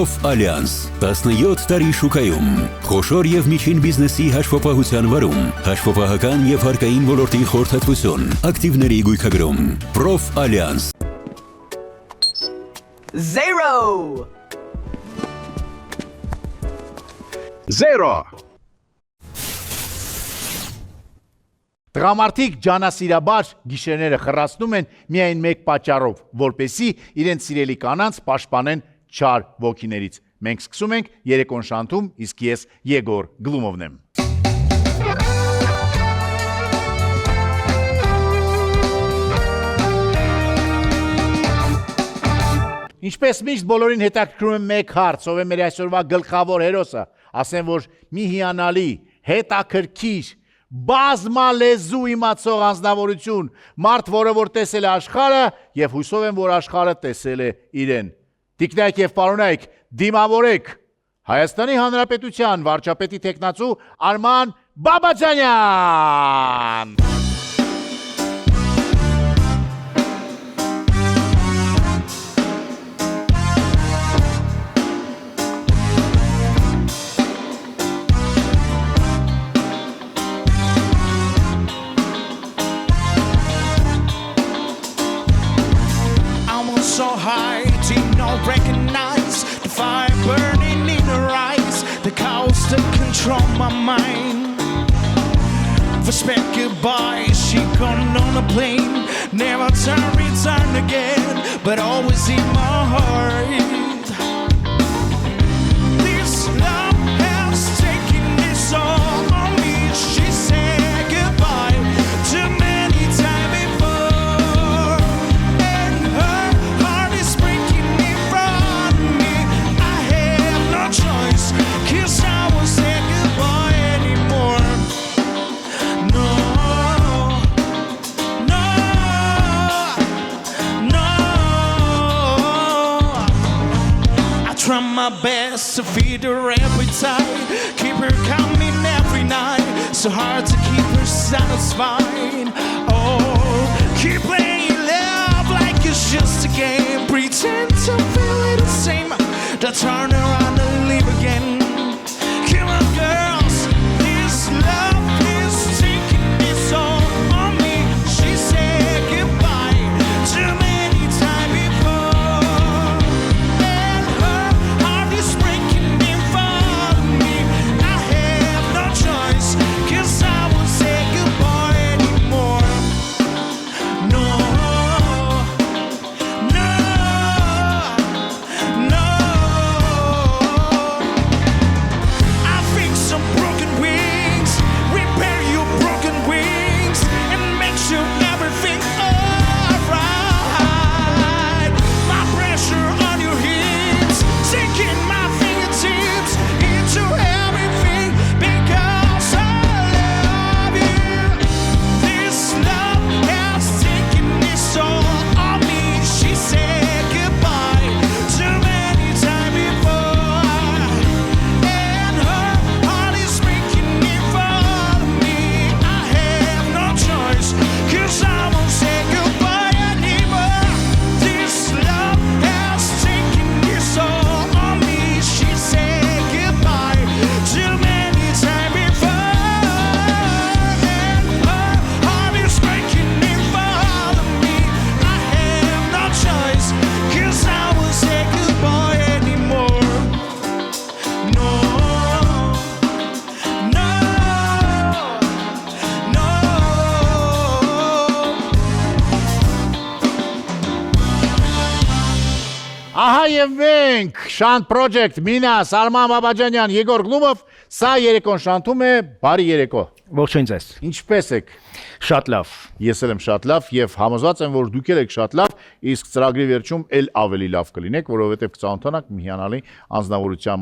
Prof Alliance 17 տարի շուկայում խոշոր եւ միջին բիզնեսի հաշվապահության վարում հաշվապահական եւ հարկային ոլորտի խորհրդատվություն ակտիվների գույքագրում Prof Alliance 0 Տղամարդիկ ջանասիրաբար գիշերները խռացնում են միայն մեկ պատճառով, որպեսզի իրենց սիրելի կանանց պաշտպանեն չար ոգիներից։ Մենք սկսում ենք երեկոն շանթում, իսկ ես Եգոր Գլումովն եմ։ Ինչպես միշտ բոլորին հետաքրքրում է մեկ հարց, ով է մեր այսօրվա գլխավոր հերոսը, ասեն, որ մի հիանալի, հետաքրքիր բազմալեզու իմացող անձնավորություն, մարդ, որը որ տեսել է աշխարհը եւ հույսով եմ, որ աշխարհը տեսել է իրեն։ Տիկնայք եւ պարոնայք, դիմավորեք Հայաստանի Հանրապետության վարչապետի տեխնացու Արման Բաբաջանյան։ So high, team don't recognize the fire burning in her eyes, the chaos that control my mind. Respect goodbye, she gone on a plane, never to return again, but always in my heart. This love has taken its all on me. She said goodbye too many times before, and her heart is breaking in front of me. I have no choice, 'cause I won't say goodbye anymore. No, no, no. I try my best to feed her appetite, keep her coming every night. So hard to keep her satisfied. Oh, keep playing love like it's just a game. Pretend to feel it the same, then turn around and leave again. Come on, girls, this love is taking its all on me. She said goodbye too many times before, and her heart is breaking in front of me. I have no choice, 'cause I won't say goodbye anymore. No, no, no. I fix some broken wings, repair your broken wings, and make sure everything alright. My pressure on your hips, sinking my fingertips into everything, because I love you. This love has taken its all on me. She said goodbye too many times before, and her heart is breaking in front of me. I have no choice, 'cause I won't say goodbye anymore. This love has taken its all on me. She said goodbye too many times before, and her heart is breaking in front of me. I have no choice, 'cause I won't say goodbye anymore. No, no, no. Ահա եւ մենք, Շանթ Project, Մինաս, Արման Բաբաջանյան, Եգոր Գլումով, սա երեկոն շանթում է, բարի երեկո։ Ողջույն ձեզ։ Ինչպես եք։ Շատ լավ։ Ես էլ եմ շատ լավ եւ համոզված եմ, որ դուք եք շատ լավ, իսկ ծրագրի վերջում էլ ավելի լավ կլինեք, որովհետեւ կծանոթանանք մի հիանալի անձնավորության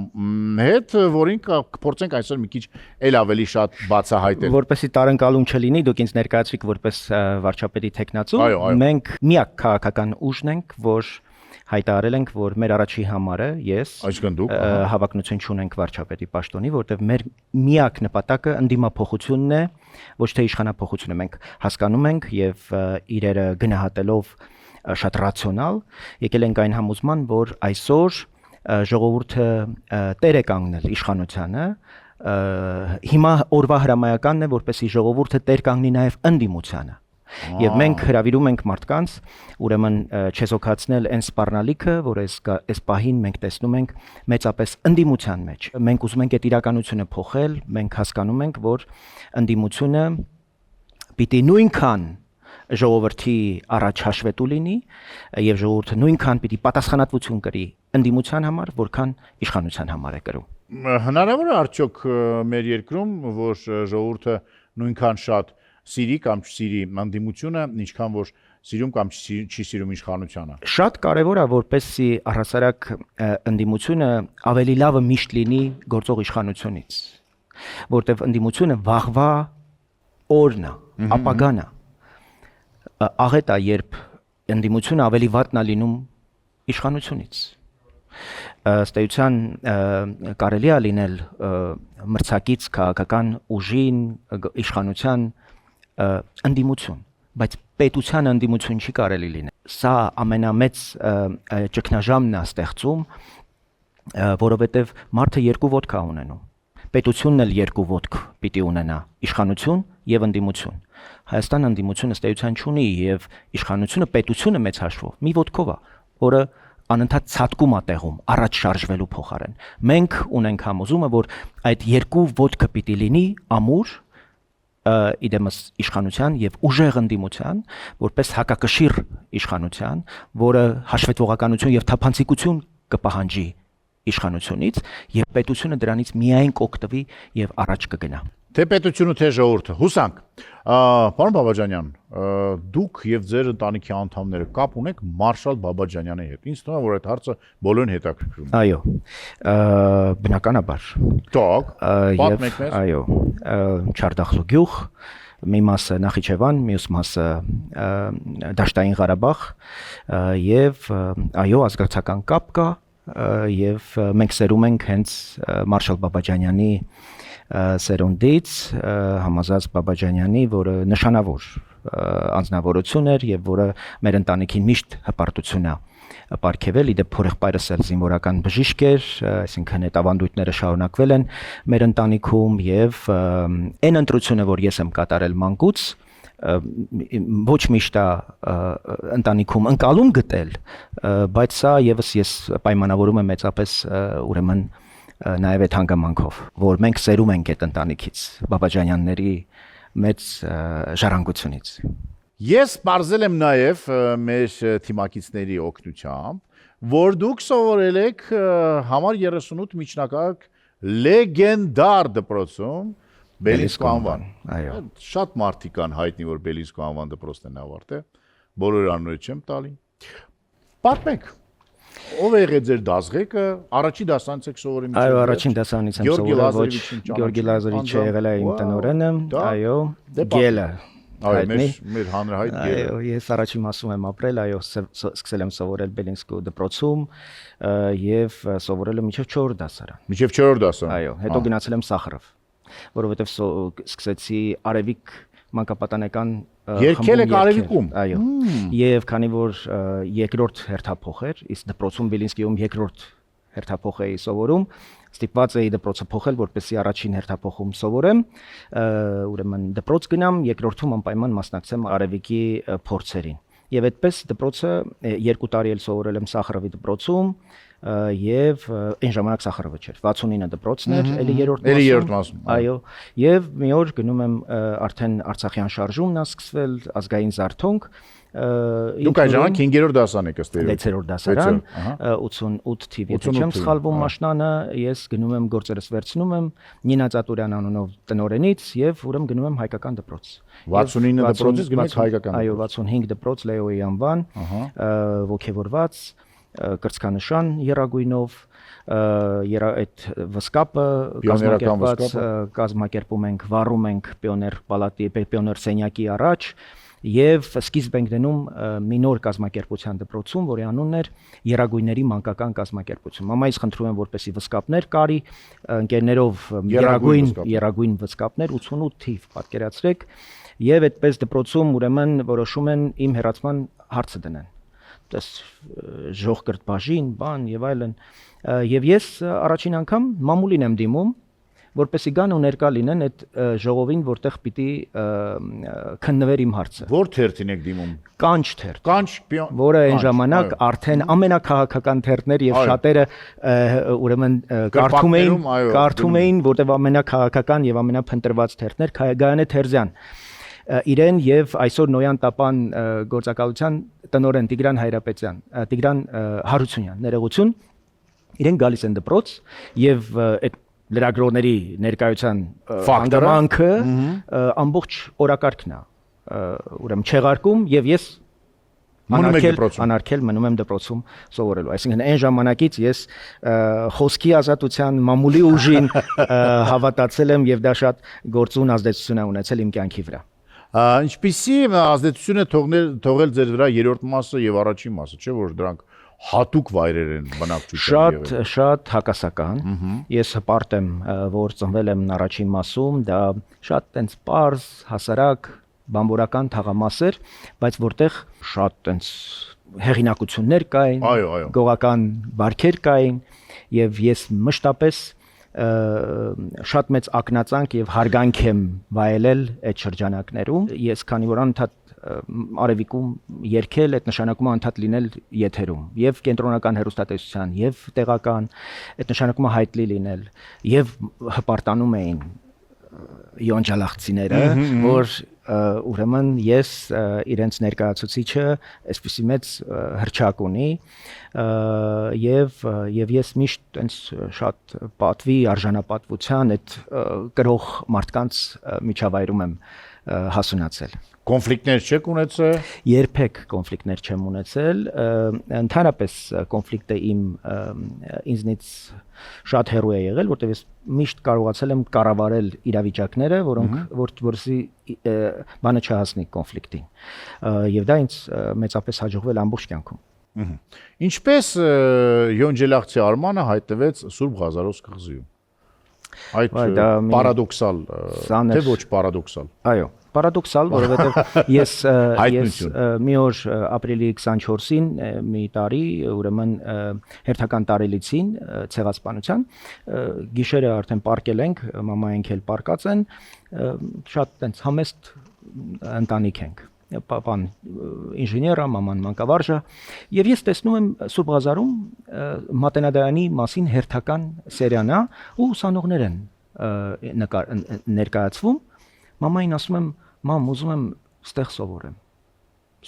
հետ, որին կփորձենք այսօր մի քիչ էլ ավելի շատ բացահայտել։ Որպեսզի տարընկալում չլինի, դուք ինձ ներկայացրիք որպես վարչապետի տեխնացու։ Այո, այո։ Մենք միակ քաղաքական ուժն ենք, որ հայտարարել ենք, որ մեր առաջի համարը ես Այսինքն դուք հավակնություն չունենք վարչապետի պաշտոնի, որտեղ մեր միակ նպատակը ընդդիմափոխությունն է, ոչ թե իշխանափոխությունը։ Մենք հասկանում ենք եւ իրերը գնահատելով շատ ռացիոնալ եկել ենք այն համոզման, որ այսօր ժողովուրդը տեր է կանգնել իշխանությանը, հիմա օրվա հրամայականն է, որպեսզի ժողովուրդը տեր կանգնի նաև ընդդիմությանը։ Եվ մենք հրավիրում ենք մարդկանց, ուրեմն չեզոքացնել այն սպառնալիքը, որ այս պահին մենք տեսնում ենք մեծապես ընդդիմության մեջ։ Մենք ուզում ենք այդ իրականությունը փոխել, մենք հասկանում ենք, որ ընդդիմությունը պիտի նույնքան ժողովրդի առաջ հաշվետու լինի եւ ժողովուրդը նույնքան պիտի պատասխանատվություն կրի ընդդիմության համար, որքան իշխանության համար է կրում։ Հնարավոր է արդյոք մեր երկրում, որ ժողովուրդը նույնքան շատ սիրի կամ չսիրի ընդդիմությունը, ինչքան որ սիրում կամ չի սիրում իշխանությանը։ Շատ կարևոր է, որպեսզի առհասարակ ընդդիմությունը ավելի լավը միշտ լինի գործող իշխանությունից, որտեղ ընդդիմությունը վաղվա օրն է, ապագան է։ Աղետ է, երբ ընդդիմությունը ավելի վատն է լինում իշխանությունից։ Ըստ էության կարելի է լինել մրցակից քաղաքական ուժին, իշխանության ընդդիմություն, բայց պետության ընդդիմություն չի կարելի լինել։ Սա ամենամեծ ճգնաժամն է ստեղծում, որովհետև մարդը երկու ոտք է ունենում։ Պետությունն էլ երկու ոտք պիտի ունենա՝ իշխանություն եւ ընդդիմություն։ Հայաստան ընդդիմությունը ըստ էության չունի եւ իշխանությունը պետությունը մեծ հաշվով մի ոտքով է, որը անընդհատ ցածկում է տեղում առաջ շարժվելու փոխարեն։ Մենք ունենք համոզումը, որ այդ երկու ոտքը պիտի լինի ամուր իդեմս իշխանության եւ ուժեղ ընդդիմության, որպես հակակշիռ իշխանության, որը հաշվետվողականություն եւ թափանցիկություն կպահանջի իշխանությունից եւ պետությունը դրանից միայն կօգտվի եւ առաջ կգնա։ Թե պետությունը, թե ժողովուրդը։ Հուսանք։ Պարոն Բաբաջանյան, դուք եւ ձեր ընտանիքի անդամները կապ ունեք Մարշալ Բաբաջանյանի հետ։ Ինձ թվում է, որ այդ հարցը բոլորին հետաքրքրում է։ Այո, բնականաբար։ Տակ, պատմեք մեզ։ Այո, Չարդախլու գյուղ, մի մասը Նախիջևան, մյուս մասը Դաշտային Ղարաբաղ եւ այո, ազգակցական կապ կա եւ մենք սերում ենք հենց Մարշալ Բաբաջանյանի սերունդից, Համազած Բաբաջանյանի, որը նշանավոր անձնավորություն էր եւ որը մեր ընտանիքին միշտ հպարտություն է ապարգևել, իդեպ փորեղբայրս էլ զինվորական բժիշկ էր, այսինքն այդ ավանդույթները շարունակվել են մեր ընտանիքում եւ այն ընտրությունը, որ ես եմ կատարել մանկուց, ոչ միշտ է ընտանիքում ընկալում գտել, բայց սա եւս ես պայմանավորում եմ մեծապես ուրեմն նաև այդ հանգամանքով, որ մենք սերում ենք այդ ընտանիքից, Բաբաջանյանների մեծ ժառանգությունից։ Ես բարձել եմ նաև մեր թիմակիցների օգնությամբ, որ դուք սովորել եք համար 38 միջնակարգ լեգենդար դպրոցում Բելիսկո անվան։ Այո։ Շատ մարդիկ կան հայտնի, որ Բելիսկո անվան դպրոցն են ավարտել, բոլոր անունները չեմ տալի։ Պատմեք, ով է եղել ձեր դասղեկը, առաջին դասանից եք սովորել։ Այո, առաջին դասանից եմ սովորել, ոչ Գյորգի Լազարիչը եղել է իմ տնօրենը, այո, Գելը։ Այո, մեր հանրահայտ Գելը։ Այո, ես առաջին մասում եմ ապրել, այո, սկսել եմ սովորել Բելինսկո դպրոցում եւ սովորել եմ մինչեւ 4 դասարան։ Մինչեւ 4 դասարան։ Այո, հետո գնացել եմ Սախարով, որովհետեւ սկսեցի Արևիկ մանկապատանեկան Երկել եք Արևիկում։ Այո։ Եվ քանի որ երկրորդ հերթափոխ էր, իսկ դպրոցում Բելինսկիում երկրորդ հերթափոխ էի սովորում, ստիպված էի դպրոցը փոխել, որպեսզի առաջին հերթափոխում սովորեմ, ուրեմն դպրոց գնամ, երկրորդում անպայման մասնակցեմ Արևիկի փորձերին։ Եվ այդպես դպրոցը 2 տարի էլ սովորել եմ Սախարովի դպրոցում, եւ այն ժամանակ Սախարովը չէր, 69 դպրոցն էր, էլի երրորդ մասում։ Այո, եւ մի օր գնում եմ արդեն Արցախյան շարժումն է սկսվել, ազգային զարթոնք։ Դուք այդ ժամանակ 5-րդ դասան եք ըստ էության։ 6-րդ դասարան, 88 թիվ, եթե չեմ սխալվում մաշնանը, ես գնում եմ գործերս վերցնում եմ Նինա Ծատուրյան անունով տնօրենից եւ ուրեմն գնում եմ հայկական դպրոց։ 69 դպրոցից գնում եք հայկական։ Այո, 65 դպրոց Լեոյի անվան, ոգևորված կրծքանշան երագույնով, այդ վսկապը կազմակերպում ենք, վառում ենք պիոներ պալատի, պիոներ սենյակի առաջ եւ սկիզբ ենք դնում մի նոր կազմակերպության դպրոցում, որի անունն էր Երագույնների մանկական կազմակերպություն։ Մամայից խնդրում եմ, որպեսզի վսկապներ կարի, ընկերներով երագույն վսկապներ 88 թիվ պատկերացրեք, եւ այդպես դպրոցում ուրեմն որոշում են իմ հեռացման հարցը դնեն։ դες ժողկրտ բաժին, բան եւ այլն։ Եվ ես առաջին անգամ մամուլին եմ դիմում, որպեսզի գան ու ներկա լինեն այդ ժողովին, որտեղ պիտի քննվեր իմ հարցը։ Որ թերթին եք դիմում։ Կանչ թերթ, Կանչ, որը այն ժամանակ արդեն ամենակահաղական թերթներ եւ շատերը ուրեմն կարդում էին, որտեղ ամենակահաղական եւ ամենափնտրված թերթներ Գայանե Թերզյան իրեն եւ այսօր Նոյան Տապան գործակալության տնօրեն Տիգրան Հարությունյան ներողություն իրեն գալիս են դպրոց եւ այդ լրագրողների ներկայության հանգամանքը ամբողջ օրակարգն է ուրեմն չեղարկում եւ ես անարգել մնում եմ դպրոցում սովորելու այսինքն այն ժամանակից ես խոսքի ազատության մամուլի ուժին հավատացել եմ եւ դա շատ գործուն ազդեցություն է ունեցել իմ կյանքի վրա Ինչպիսի ազդեցություն է թողել ձեր վրա երրորդ մասը եւ առաջին մասը, չէ՞ որ դրանք հատուկ վայրեր են բնակչության շատ հակասական ես հպարտ եմ որ ծնվել եմ առաջին մասում դա շատ տենց պարզ հասարակ բամբորական թաղամաս էր բայց որտեղ շատ տենց հեղինակություններ կային գողական բարքեր կային եւ ես մշտապես շատ մեծ ակնածանք եւ հարգանք եմ վայելել այդ շրջանակներում ես քանի որ անընդհատ արևիկում երկել այդ նշանակում է անդադ լինել եթերում եւ կենտրոնական հեռուստատեսության եւ տեղական այդ նշանակում է հայտնի լինել եւ հպարտանում էին յոնջալախցիները որ ուրեմն ես իրենց ներկայացուցիչը այսպիսի մեծ հրճակ ունի եւ ես միշտ այնց շատ պատվի արժանապատվության այդ կրող մարդկանց միջավայրում եմ հասունացել Կոնֆլիկտներ չեք ունեցել երբեք կոնֆլիկտներ չեմ ունեցել ընդհանրապես կոնֆլիկտը ինձնից շատ հեռու է եղել որտեղ ես միշտ կարողացել եմ կառավարել իրավիճակները որոնք որսի բանը չհասնի կոնֆլիկտին եւ դա ինձ մեծապես հաջողվել ամբողջ կյանքում Ինչպես Յոնջելախցի Արմանը հայտնվեց Սուրբ Ղազարոս կղզիում Այդ պարադոքսալ թե ոչ պարադոքսալ Այո Պարադոքսալ, որովհետև ես մի օր ապրիլի 24-ին մի տարի, ուրեմն հերթական տարելիցին ցեղասպանության, գիշերը արդեն պարկել ենք, մամայինք էլ պարկած են, շատ տենց համեստ ընտանիք ենք։ Պապան ինժեներ է, մաման մանկավարժ է, եւ ես տեսնում եմ Սուրբ Ղազարում Մատենադարանի մասին հերթական սերիան է ու ուսանողներ են ներկայացվում Մամային ասում եմ, մամ, ուզում եմ ստեղ սովորեմ,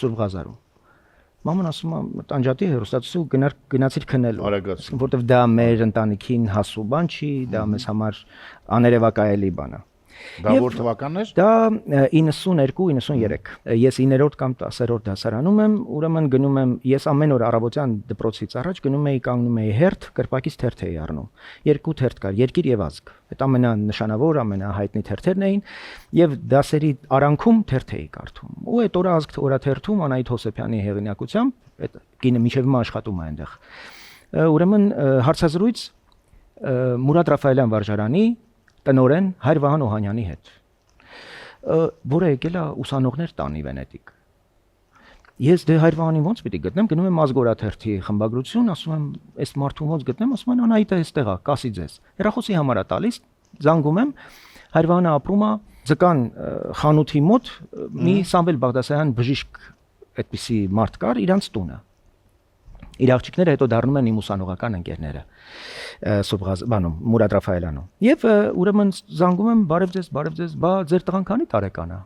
Սուրբ Ղազարում։ Մաման ասում է, տանջատի հեռուստացույց գնացիր քնելու, որտեվ դա մեր ընտանիքին հասու բան չի, դա մեզ համար աներևակայելի բան է։ Դա որ թվականն էր։ Դա 92-93։ Ես 9-րդ կամ 10-րդ դասարանում եմ, ուրեմն գնում եմ, ես ամեն օր առավոտյան դպրոցից առաջ գնում էի կանգնում էի հերթ, կրպակից թերթ էի առնում։ Երկու թերթ կար, Երկիր եւ ազգ։ Այդ ամենանշանավոր, ամենահայտնի թերթերն էին եւ դասերի արանքում թերթ էի կարդում։ Ու այդ օրը ազգ օրաթերթում Անահիտ Հոսեփյանի հեղինակությամբ այդ կինը մինչեւ հիմա աշխատում է այնտեղ։ Ուրեմն հարցազրույց Մուրադ Ռաֆայելյան վարժարանի տնօրեն Հայր Վահան Օհանյանի հետ, որը եկել է ուսանողներ տանի Վենետիկ։ Ես դե Հայր Վահանին ոնց պիտի գտնեմ, գնում եմ ազգորաթերթի խմբագրություն, ասում եմ, այս մարդուն ոնց գտնեմ, ասում են Անահիտը այստեղ է, կասի ձեզ։ Հեռախոսի համար է տալիս, զանգում եմ, Հայր Վահանը ապրում է Ձկան խանութի մոտ, մի Սամվել Բաղդասարյան բժիշկ այդպիսի մարդ կար, իրանց տունը։ Իր աղջիկները հետո դառնում են իմ ուսանողական ընկերները Սուրբ Ղազարում, Մուրադ Ռաֆայելյանում։ Եվ ուրեմն զանգում եմ, բարև ձեզ, բա ձեր տղան քանի տարեկան է։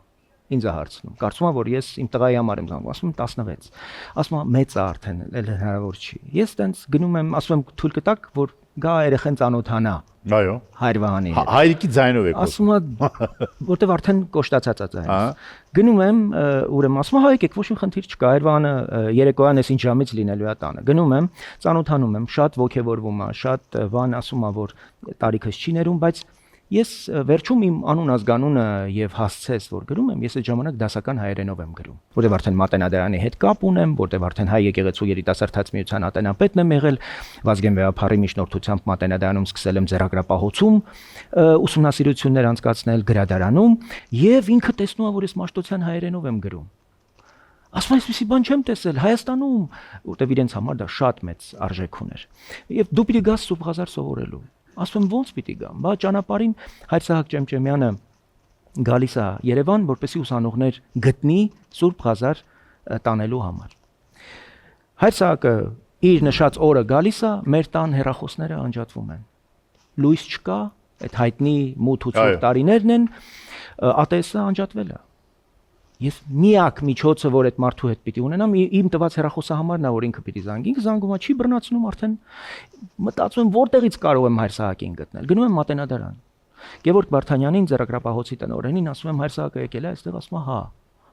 Ինձ է հարցնում։ Կարծում եմ, որ ես իմ տղայի համար եմ զանգում, ասում եմ 16։ Ասում եմ, մեծ է արդեն, էլ հնարավոր չի։ Ես տենց գնում եմ, ասում եմ, թույլ կտակ, որ գա երեխեն ծանոթանա։ Այո։ Հայր Վահանի հետ։ Հայրիկի ձայնով եք։ Ասում եմ, որտեվ արդեն կոշտացած է ձայնը։ Գնում եմ, ուրեմն ասում եմ, հայ եկեք, ոչ մի խնդիր չկա, Հայր Վահանը երեկոյան էս ինչ ժամից լինելու է տանը։ Գնում եմ, ծանոթանում եմ, շատ ոգևորվում է, շատ Վահան ասում է, որ տարիքս չի ներում, բայց ես վերջում իմ անուն ազգանունը եւ հասցես որ գրում եմ, ես այդ ժամանակ դասական հայերենով եմ գրում, որտեղ արդեն Մատենադարանի հետ կապ ունեմ, որտեղ արդեն հայ եկեղեցու երիտասարդաց միության ատենապետն եմ եղել, Վազգեն Վեհափարի միջնորդությամբ Մատենադարանում սկսել եմ ձեռագրապահոցում ուսումնասիրություններ անցկացնել գրադարանում եւ ինքը տեսնում է, որ ես մաշտոցյան հայերենով եմ գրում։ Ասում այսպեսի բան չեմ տեսել Հայաստանում, որտեղ իրենց համար դա շատ մեծ արժեք ուներ։ Եվ դու պիտի գաս Սուրբ Ղազար սովորելու։ Ասում եմ ո՞նց պիտի գամ։ Բա ճանապարհին Հայր Սահակ Ճեմճեմյանը գալիս է Երևան, որպեսզի ուսանողներ գտնի Սուրբ Ղազար տանելու համար։ Հայր Սահակը իր նշած օրը գալիս է, մեր տան հեռախոսները անջատվում են։ Լույս չկա, այդ հայտնի մութ ու ցուրտ տարիներն են, ATS-ը անջատվել է։ Ես միակ միջոցը, որ այդ մարդու հետ պիտի ունենամ, իմ տված հեռախոսահամարն է, որ ինքը պիտի զանգի, ինքը զանգում է, չի բռնացնում, արդեն մտածում եմ որտեղից կարող եմ Հայր Սահակին գտնել։ Գնում եմ Մատենադարան։ Գևորգ Վարդանյանին ձեռագրապահոցի տնօրենին ասում եմ Հայր Սահակը եկել է, այստեղ ասում է հա,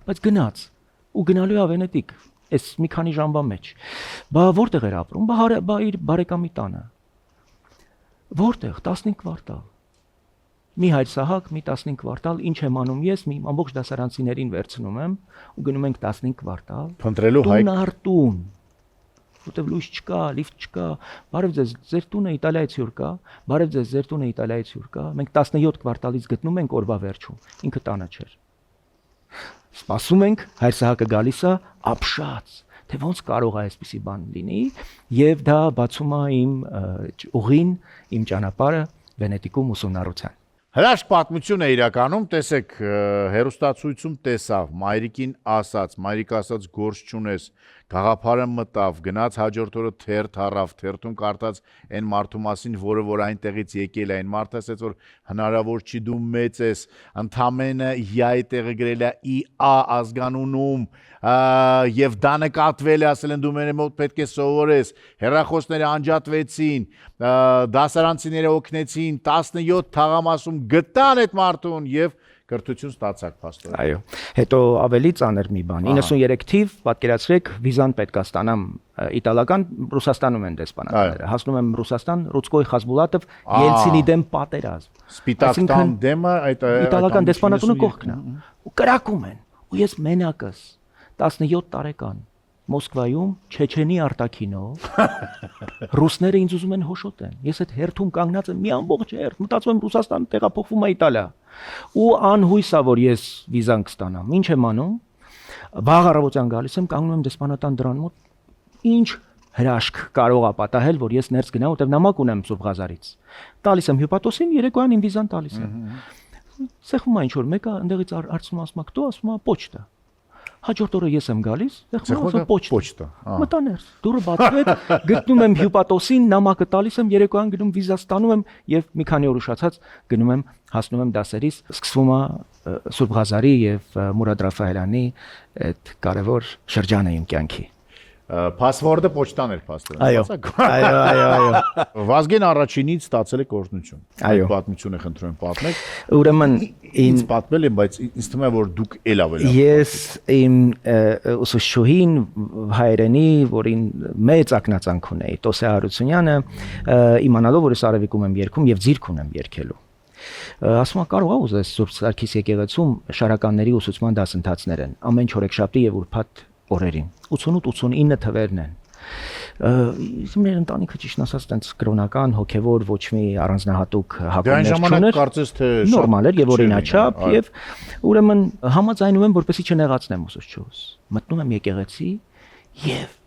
բայց գնաց ու գնալու է Վենետիկ, այս մի քանի ժամվա մեջ։ Բա որտեղ էր ապրում։ Բա իր բարեկամի տանը։ Որտեղ 15 կվարտալ։ Մի Հայր Սահակ, մի 15 կվարտալ, ինչ եմ անում ես, մի ամբողջ դասարանցիներին վերցնում եմ ու գնում ենք 15 կվարտալ։ Փնտրելու հայ։ Տուն առ տուն։ Որտեղ լույս չկա, լիֆտ չկա։ Բարև ձեզ, ձեր տունը Իտալիայից հյուր կա։ Բարև ձեզ, ձեր տունը Իտալիայից հյուր կա։ Մենք 17 կվարտալից գտնում ենք օրվա վերջում։ Ինքը տանը չէր։ Սպասում ենք, Հայր Սահակը գալիս է, ապշած, թե ոնց կարող է այսպիսի բան լինի, եւ դա բացում է իմ ուղին, իմ ճանապարհը Վենետիկում ուսումնառության։ Հրաշք պատմություն է իրականում, տեսեք, հերոստացույցում տեսավ, մայրիկին ասաց, մայրիկը ասաց գործ չունես, գաղափարը մտավ, գնաց հաջորդ օրը թերթ առավ, թերթում կարդաց այն մարդու մասին, որը որ այնտեղից եկել է, այն մարդը ասաց, որ հնարավոր չի դու մեծ ես, ընդամենը յայի տեղը գրել է ԻԱ ազգանունում, եւ դա նկատվել է, ասել են դու մեր մոտ պետք է սովորես, հեռախոսները անջատվեցին, դասարանցիները օգնեցին, 17 թաղամասում գտան այդ մարդուն եւ կրթություն ստացակ փաստորեն։ Այո։ Հետո ավելի ծանր մի բան։ 93 թիվ, պատկերացրեք, վիզան պետք է ստանամ իտալական, Ռուսաստանում են դեսպանատները։ Հասնում եմ Ռուսաստան, Ռուսկոյ Խազբուլատով, Ելցինի դեմ պատերազմ։ Սպիտակ տան դեմը այդ իտալական դեսպանատունը կողքն է։ Ու կրակում են։ Ու ես մենակս 17 տարեկան Մոսկվայում Չեչենի արտաքինով ռուսները ինձ ուզում են հոշոտեն։ Ես այդ հերթում կանգնած եմ մի ամբողջ հերթ, մտածում եմ Ռուսաստան տեղափոխվում է Իտալիա։ Ու անհույս է որ ես վիզան կստանամ։ Ինչ եմ անում։ Վաղ առավոտյան գալիս եմ, կանգնում եմ դեսպանատան դրան մոտ։ Ինչ հրաշք կարող է պատահել, որ ես ներս գնամ, որտեղ նամակ ունեմ Սուրբ Ղազարից։ Տալիս եմ հյուպատոսին, երեկոյան իմ վիզան տալիս եմ։ Սեղմում է ինչ որ մեկը, այնտեղից արցնում ասում է, «Քտո», ասում է, «Պոչտա»։ Հաջորդ օրը ես եմ գալիս, ասում պոչտա։ Մտա ներս, դուրը բացվեց, գտնում եմ հյուպատոսին, նամակը տալիս եմ, երեկոյան գնում վիզա ստանում եմ եւ մի քանի օր ուշացած գնում եմ, հասնում եմ դասերից, սկսվում է Սուրբ Ղազարի եւ Մուրադ Ռաֆայելյանի այդ կարևոր շրջանը իմ կյանքի։ Փասվորդը պոչտան էր փաստորեն։ Այո։ Վազգեն առաջինից ստացել է կորզնություն։ Այո։ Պատմությունը խնդրում եմ պատմեք։ Ուրեմն ինձ պատմել եմ, բայց ինձ թվում է որ դուք ել ավելի։ Ես իմ ուսուցչուհին հայրենի, որին մեծ ակնածանք ունեի, Տոսե Հարությունյանը, իմանալով որ ես արևիկում եմ երգում եւ ձիրք ունեմ երգելու։ Ասում է կարող է ուզես Սուրբ Սարգիս եկեղեցում շարականների ուսուցման դասընթացներ են, ամեն չորեքշաբթի եւ ուրբաթ օրերին 88-89 թվերն են։ Մեր ընտանիքը ճիշտ ասած տենց կրոնական հոգևոր ոչ մի առանձնահատուկ հակումներ չուներ։ Կարծես թե նորմալ էր եւ օրինաչափ եւ ուրեմն համաձայնում եմ որպեսի չնեղացնեմ ուսուցչուհուս։ Մտնում եմ եկեղեցի եւ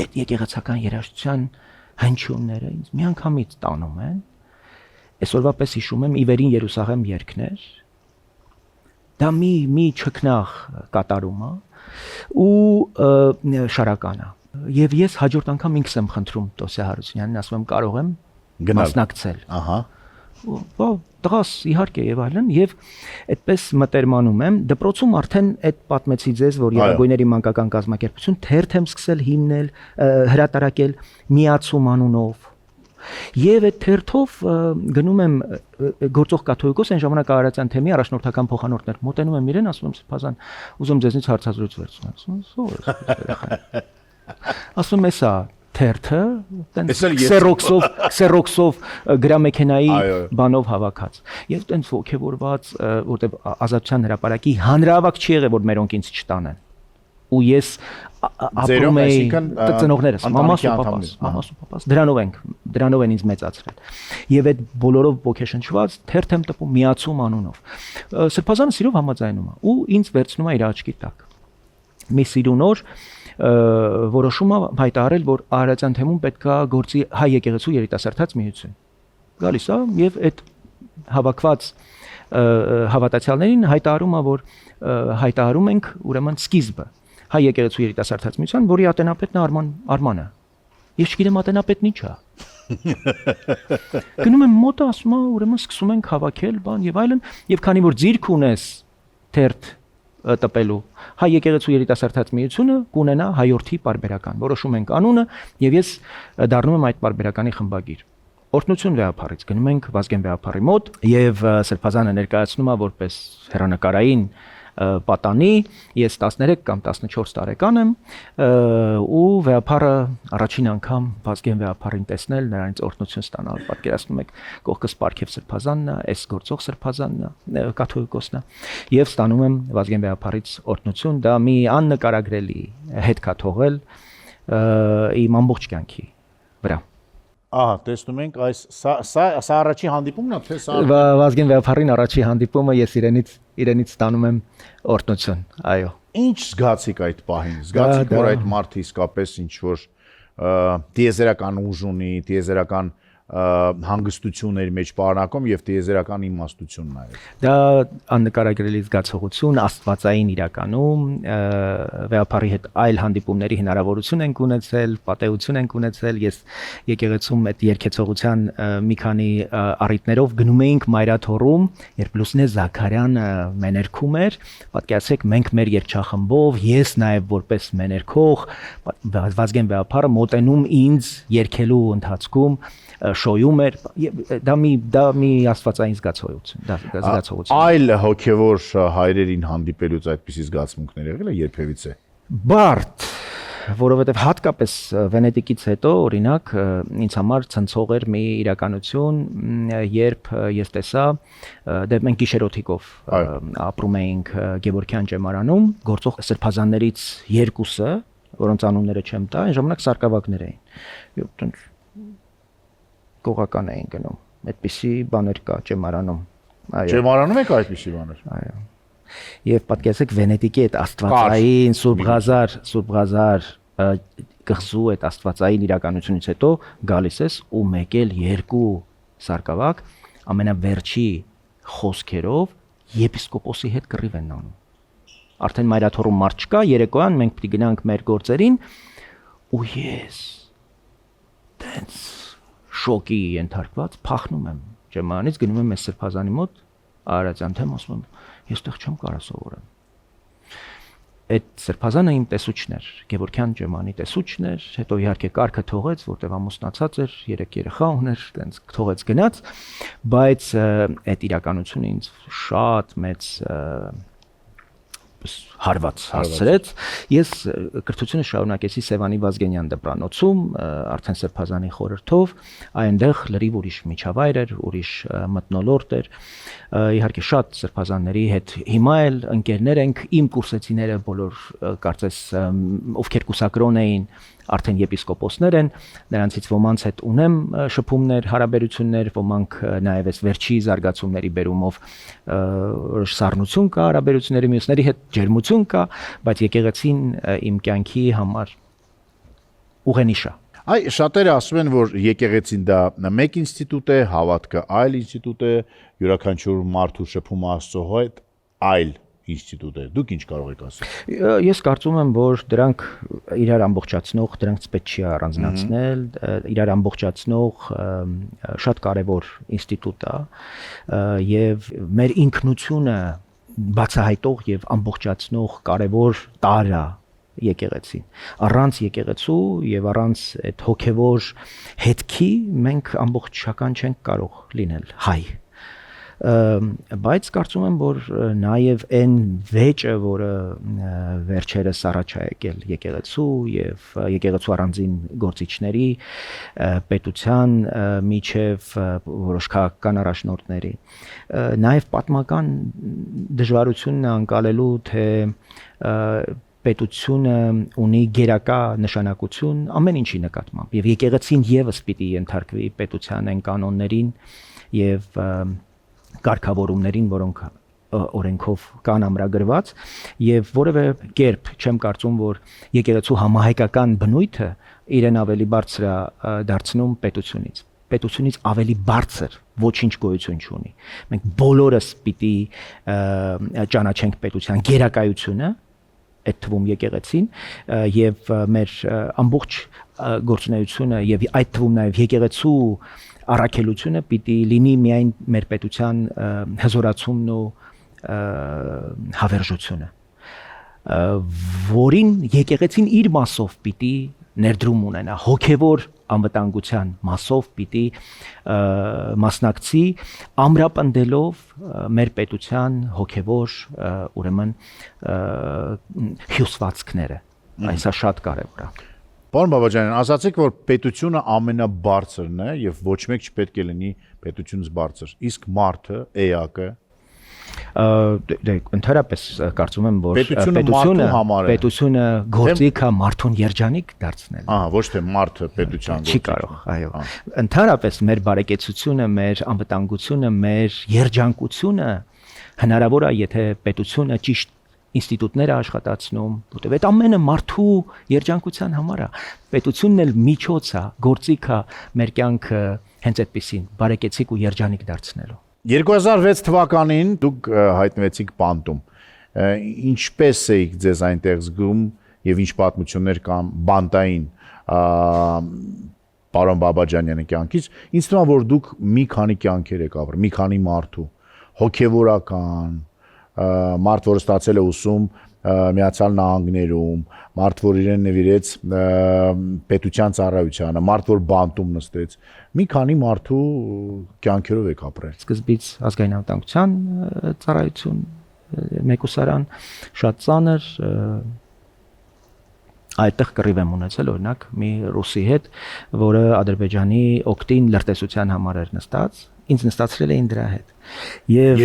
այդ եկեղեցական երաժշտության հնչյունները ինձ միանգամից տանում են։ Այսօրվա պես հիշում եմ Իվերին Երուսաղեմ երգներ։ Դա մի չքնաղ կատարում է ու շարականը։ Եվ ես հաջորդ անգամ ինքս եմ խնդրում Տոսե Հարությունյանին, ասում եմ կարող եմ մասնակցել։ Ահա։ Բա դրաս իհարկե եւ այլն եւ այդպես մտերմանում եմ դպրոցում արդեն այդ պատմեցի ձեզ որ Երագույների մանկական կազմակերպություն թերթ եմ սկսել հիմնել, հրատարակել Միացում անունով։ Եվ այդ թերթով գնում եմ գործող կաթողիկոս այն ժամանակ Արարատյան թեմի առաջնորդական փոխանորդներ մոտենում եմ իրեն ասում եմ Սրբազան ուզում ձեզնից հարցազրույց վերցնել ասում էսա թերթը քսերոքսով գրամեքենայի բանով հավաքած եւ տենց ոգևորված որտեւ ազատության հրապարակի հանրահավաք չի եղել որ մերոնք ինձ չտանեն ու ես ապրում էի ծնողներս մամաս ու պապաս դրանով են ինձ մեծացրել եւ այդ բոլորով ոգեշնչված թերթ եմ տպում Միացում անունով Սրբազանը սիրով համաձայնում է ու ինձ վերցնում է իր աչքի տակ մի սիրունոր որոշումը հայտարարել, որ Արարատյան թեմում պետքա գործի հայ եկեղեցու երիտասարդաց միություն։ Գալիս է եւ այդ հավաքված հավատացյալներին հայտարարում է, որ հայտարարում ենք ուրեմն սկիզբը հայ եկեղեցու երիտասարդաց միության, որի ատենապետն է Արմանը։ Ես չգիտեմ ատենապետն ինչ է։ Գնում եմ մոտը, ասում է, ուրեմն սկսում ենք հավաքել, բան եւ այլն, եւ քանի որ ձիրք ունես թերթ տպելու, հայ եկեղեցու երիտասարդաց միությունը կունենա հայորդի պարբերական։ Որոշում ենք անունը եւ ես դառնում եմ այդ պարբերականի խմբագիր։ Օրհնություն վեհապարից գնում ենք Վազգեն վեհապարի մոտ եւ Սրբազանը ներկայացնում է որպես հեռանկարային պատանի, ես 13 կամ 14 տարեկան եմ ու վեհապարը առաջին անգամ Վազգեն վեհապարին տեսնել, նրանից օրհնություն ստանալ, պատկերացնում եք կողքս Պարքև Սրբազանն է, այս գործող Սրբազանն է, կաթողիկոսն է եւ ստանում եմ Վազգեն վեհապարից օրհնություն, դա մի աննկարագրելի հետ կա թողել իմ ամբողջ կյանքի վրա։ Ահա, տեսնում ենք այս սա առաջի հանդիպումն է, թե սա Վազգեն վեհապարին առաջի հանդիպումը ես իրենից ստանում եմ օրհնություն, այո։ Ինչ զգացիք այդ պահին։ Զգացիք, որ այդ մարդը իսկապես ինչ որ դիեզերական ուժ ունի, դիեզերական հանգստությունների մեջ պարունակում եւ դիեզերական իմաստություն նաեւ։ Դա աննկարագրելի զգացողություն, աստվածային իրականում, վեհապարի հետ այլ հանդիպումների հնարավորություն ենք ունեցել, պատեհություն ենք ունեցել, ես եկեղեցում այդ երկեցողության մի քանի առիթներով գնում էինք Մայրաթորում, երբ Լուսինե Զաքարյանը մեներքում էր, պատկերացրեք մենք մեր երգչախմբով, ես նաեւ որպես մեներքող, Վազգեն վեհապարը մոտենում ինձ երգելու ընթացքում շոյում էր դա մի աստվածային զգացողություն այլ հոգևոր հայրերին հանդիպելուց այդպիսի զգացմունքներ եղել է երբևիցե բարդ որովհետև հատկապես Վենետիկից հետո օրինակ ինձ համար ցնցող էր մի իրականություն երբ ես տեսա դե մենք գիշերօթիկով ապրում էինք Գևորգյան ճեմարանում գործող սրբազաններից երկուսը որոնց անունները չեմ տա այն ժամանակ սարկավակներ էին կողական էին գնում այդպիսի բաներ կա ճեմարանում այո ճեմարանում եք այդպիսի բաներ այո եւ պատկերացեք Վենետիկի այդ աստվածային Սուրբ Ղազար կղզու այդ աստվածային իրականությունից հետո գալիս ես ու մեկ էլ երկու սարկավակ ամենավերջի խոսքերով եպիսկոպոսի հետ կռիվ են անում արդեն Մայրաթորում մարդ չկա երեկոյան մենք պիտի գնանք մեր գործերին ու ես տենց շոկի ենթարկված փախնում եմ ճեմանից գնում եմ այս Սրբազանի մոտ Արարատյան թեմ ասում եմ ես տեղ չեմ կարող սովորեմ այդ Սրբազանը իմ տեսուչն էր Գևորգյան ճեմանի տեսուչն էր հետո իհարկե կարգը թողեց որտեվ ամուսնացած էր 3 երեխա ուներ տենց թողեց գնաց բայց այդ իրականությունը ինձ շատ մեծ հարված հասցրեց ես կրթությունը շարունակեցի Սևանի Վազգենյան դպրանոցում արդեն Սրբազանի խորհրդով այնտեղ լրիվ ուրիշ միջավայր էր ուրիշ մթնոլորտ էր իհարկե շատ սրբազանների հետ հիմա էլ ընկերներ ենք իմ կուրսեցիները բոլոր կարծես ովքեր կուսակրոն էին արդեն եպիսկոպոսներ են նրանցից ոմանց հետ ունեմ շփումներ հարաբերություններ ոմանք նաև այս վերջի զարգացումների բերումով սառնություն կա հարաբերությունների մյուսների հետ ջերմություն կա բայց եկեղեցին իմ կյանքի համար ուղենիշ է Այ շատերը ասում են որ եկեղեցին դա մեկ ինստիտուտ է հավատքը այլ ինստիտուտ է յուրաքանչյուր մարդու շփումը Աստծո հետ այլ ինստիտուտ է դուք ինչ կարող եք ասել Ես կարծում եմ որ դրանք իրար ամբողջացնող դրանց պետք չի առանձնացնել իրար ամբողջացնող շատ կարևոր ինստիտուտ է եւ մեր ինքնությունը բացահայտող եւ ամբողջացնող կարևոր տարր է եկեղեցին առանց եկեղեցու եւ առանց այդ հոգեվոր հետքի մենք ամբողջական չենք կարող լինել հայ բայց կարծում եմ որ նաև այն վեճը որը վերջերս առաջ է եկել եկեղեցու եւ եկեղեցու առանձին գործիչների պետության միջև որոշ քաղաքական առաջնորդների նաև պատմական դժվարությունն անկալելու թե պետությունը ունի գերակա նշանակություն ամեն ինչի նկատմամբ եւ եկեղեցին եւս պիտի ենթարկվի պետության այն կանոններին եւ կարգավորումներին, որոնք օրենքով կան ամրագրված եւ որևէ կերպ չեմ կարծում որ եկեղեցու համահայկական բնույթը իրեն ավելի բարձր է դարձնում պետությունից ավելի բարձր ոչինչ գոյություն չունի մենք բոլորս պիտի ճանաչենք պետության գերակայությունը այդ թվում եկեղեցին եւ մեր ամբողջ գործունեությունը եւ այդ թվում նաեւ եկեղեցու առաքելությունը պիտի լինի միայն մեր պետության հզորացումն ու հավերժությունը որին եկեղեցին իր մասով պիտի ներդրում ունենա հոգևոր անվտանգության մասով պիտի մասնակցի ամրապնդելով մեր պետության հոգևոր ուրեմն հյուսվածքները այսա շատ կարևոր է Պարոն Բաբաջանյան ասացիք որ պետությունը ամենաբարձրն է եւ ոչ մեկ չպետք է լինի պետությունից բարձր իսկ մարդը էակը ընդհանրապես կարծում եմ որ պետությունը գործիքը մարդուն երջանիկ դարձնել ահա ոչ թե մարդը պետության չի կարող այո ընդհանրապես մեր բարեկեցությունը մեր անվտանգությունը մեր երջանկությունը հնարավոր է եթե պետությունը ճիշտ ինստիտուտներ է աշխատացնում որտեղ այդ ամենը մարդու երջանկության համար է պետությունն էլ միջոց է գործիք է մեր կյանքը հենց այդպեսին բարեկեցիկ ու երջանիկ դարձնելու 2006 թվականին դուք հայտնվեցիք Պանտում ինչպես եք ձեզ այնտեղ զգում եւ ինչ պատմություններ կան բանտային պարոն Բաբաջանյանի կյանքից ինձ թվում է որ դուք մի քանի կյանքեր եք ապրել մի քանի մարդու հոգեվորական մարդ որ ստացել է ուսում Միացյալ Նահանգներում մարդ որ իրեն նվիրեց պետության ծառայությանը մարդ որ բանտում նստեց մի քանի մարդու կյանքերով եք ապրել սկզբից ազգային անվտանգության ծառայություն մեկուսարան շատ ծանր այդտեղ կռիվ եմ ունեցել օրինակ մի ռուսի հետ որը Ադրբեջանի օկտին լրտեսության համար էր նստած ինձ նստացրել էին դրա հետ եւ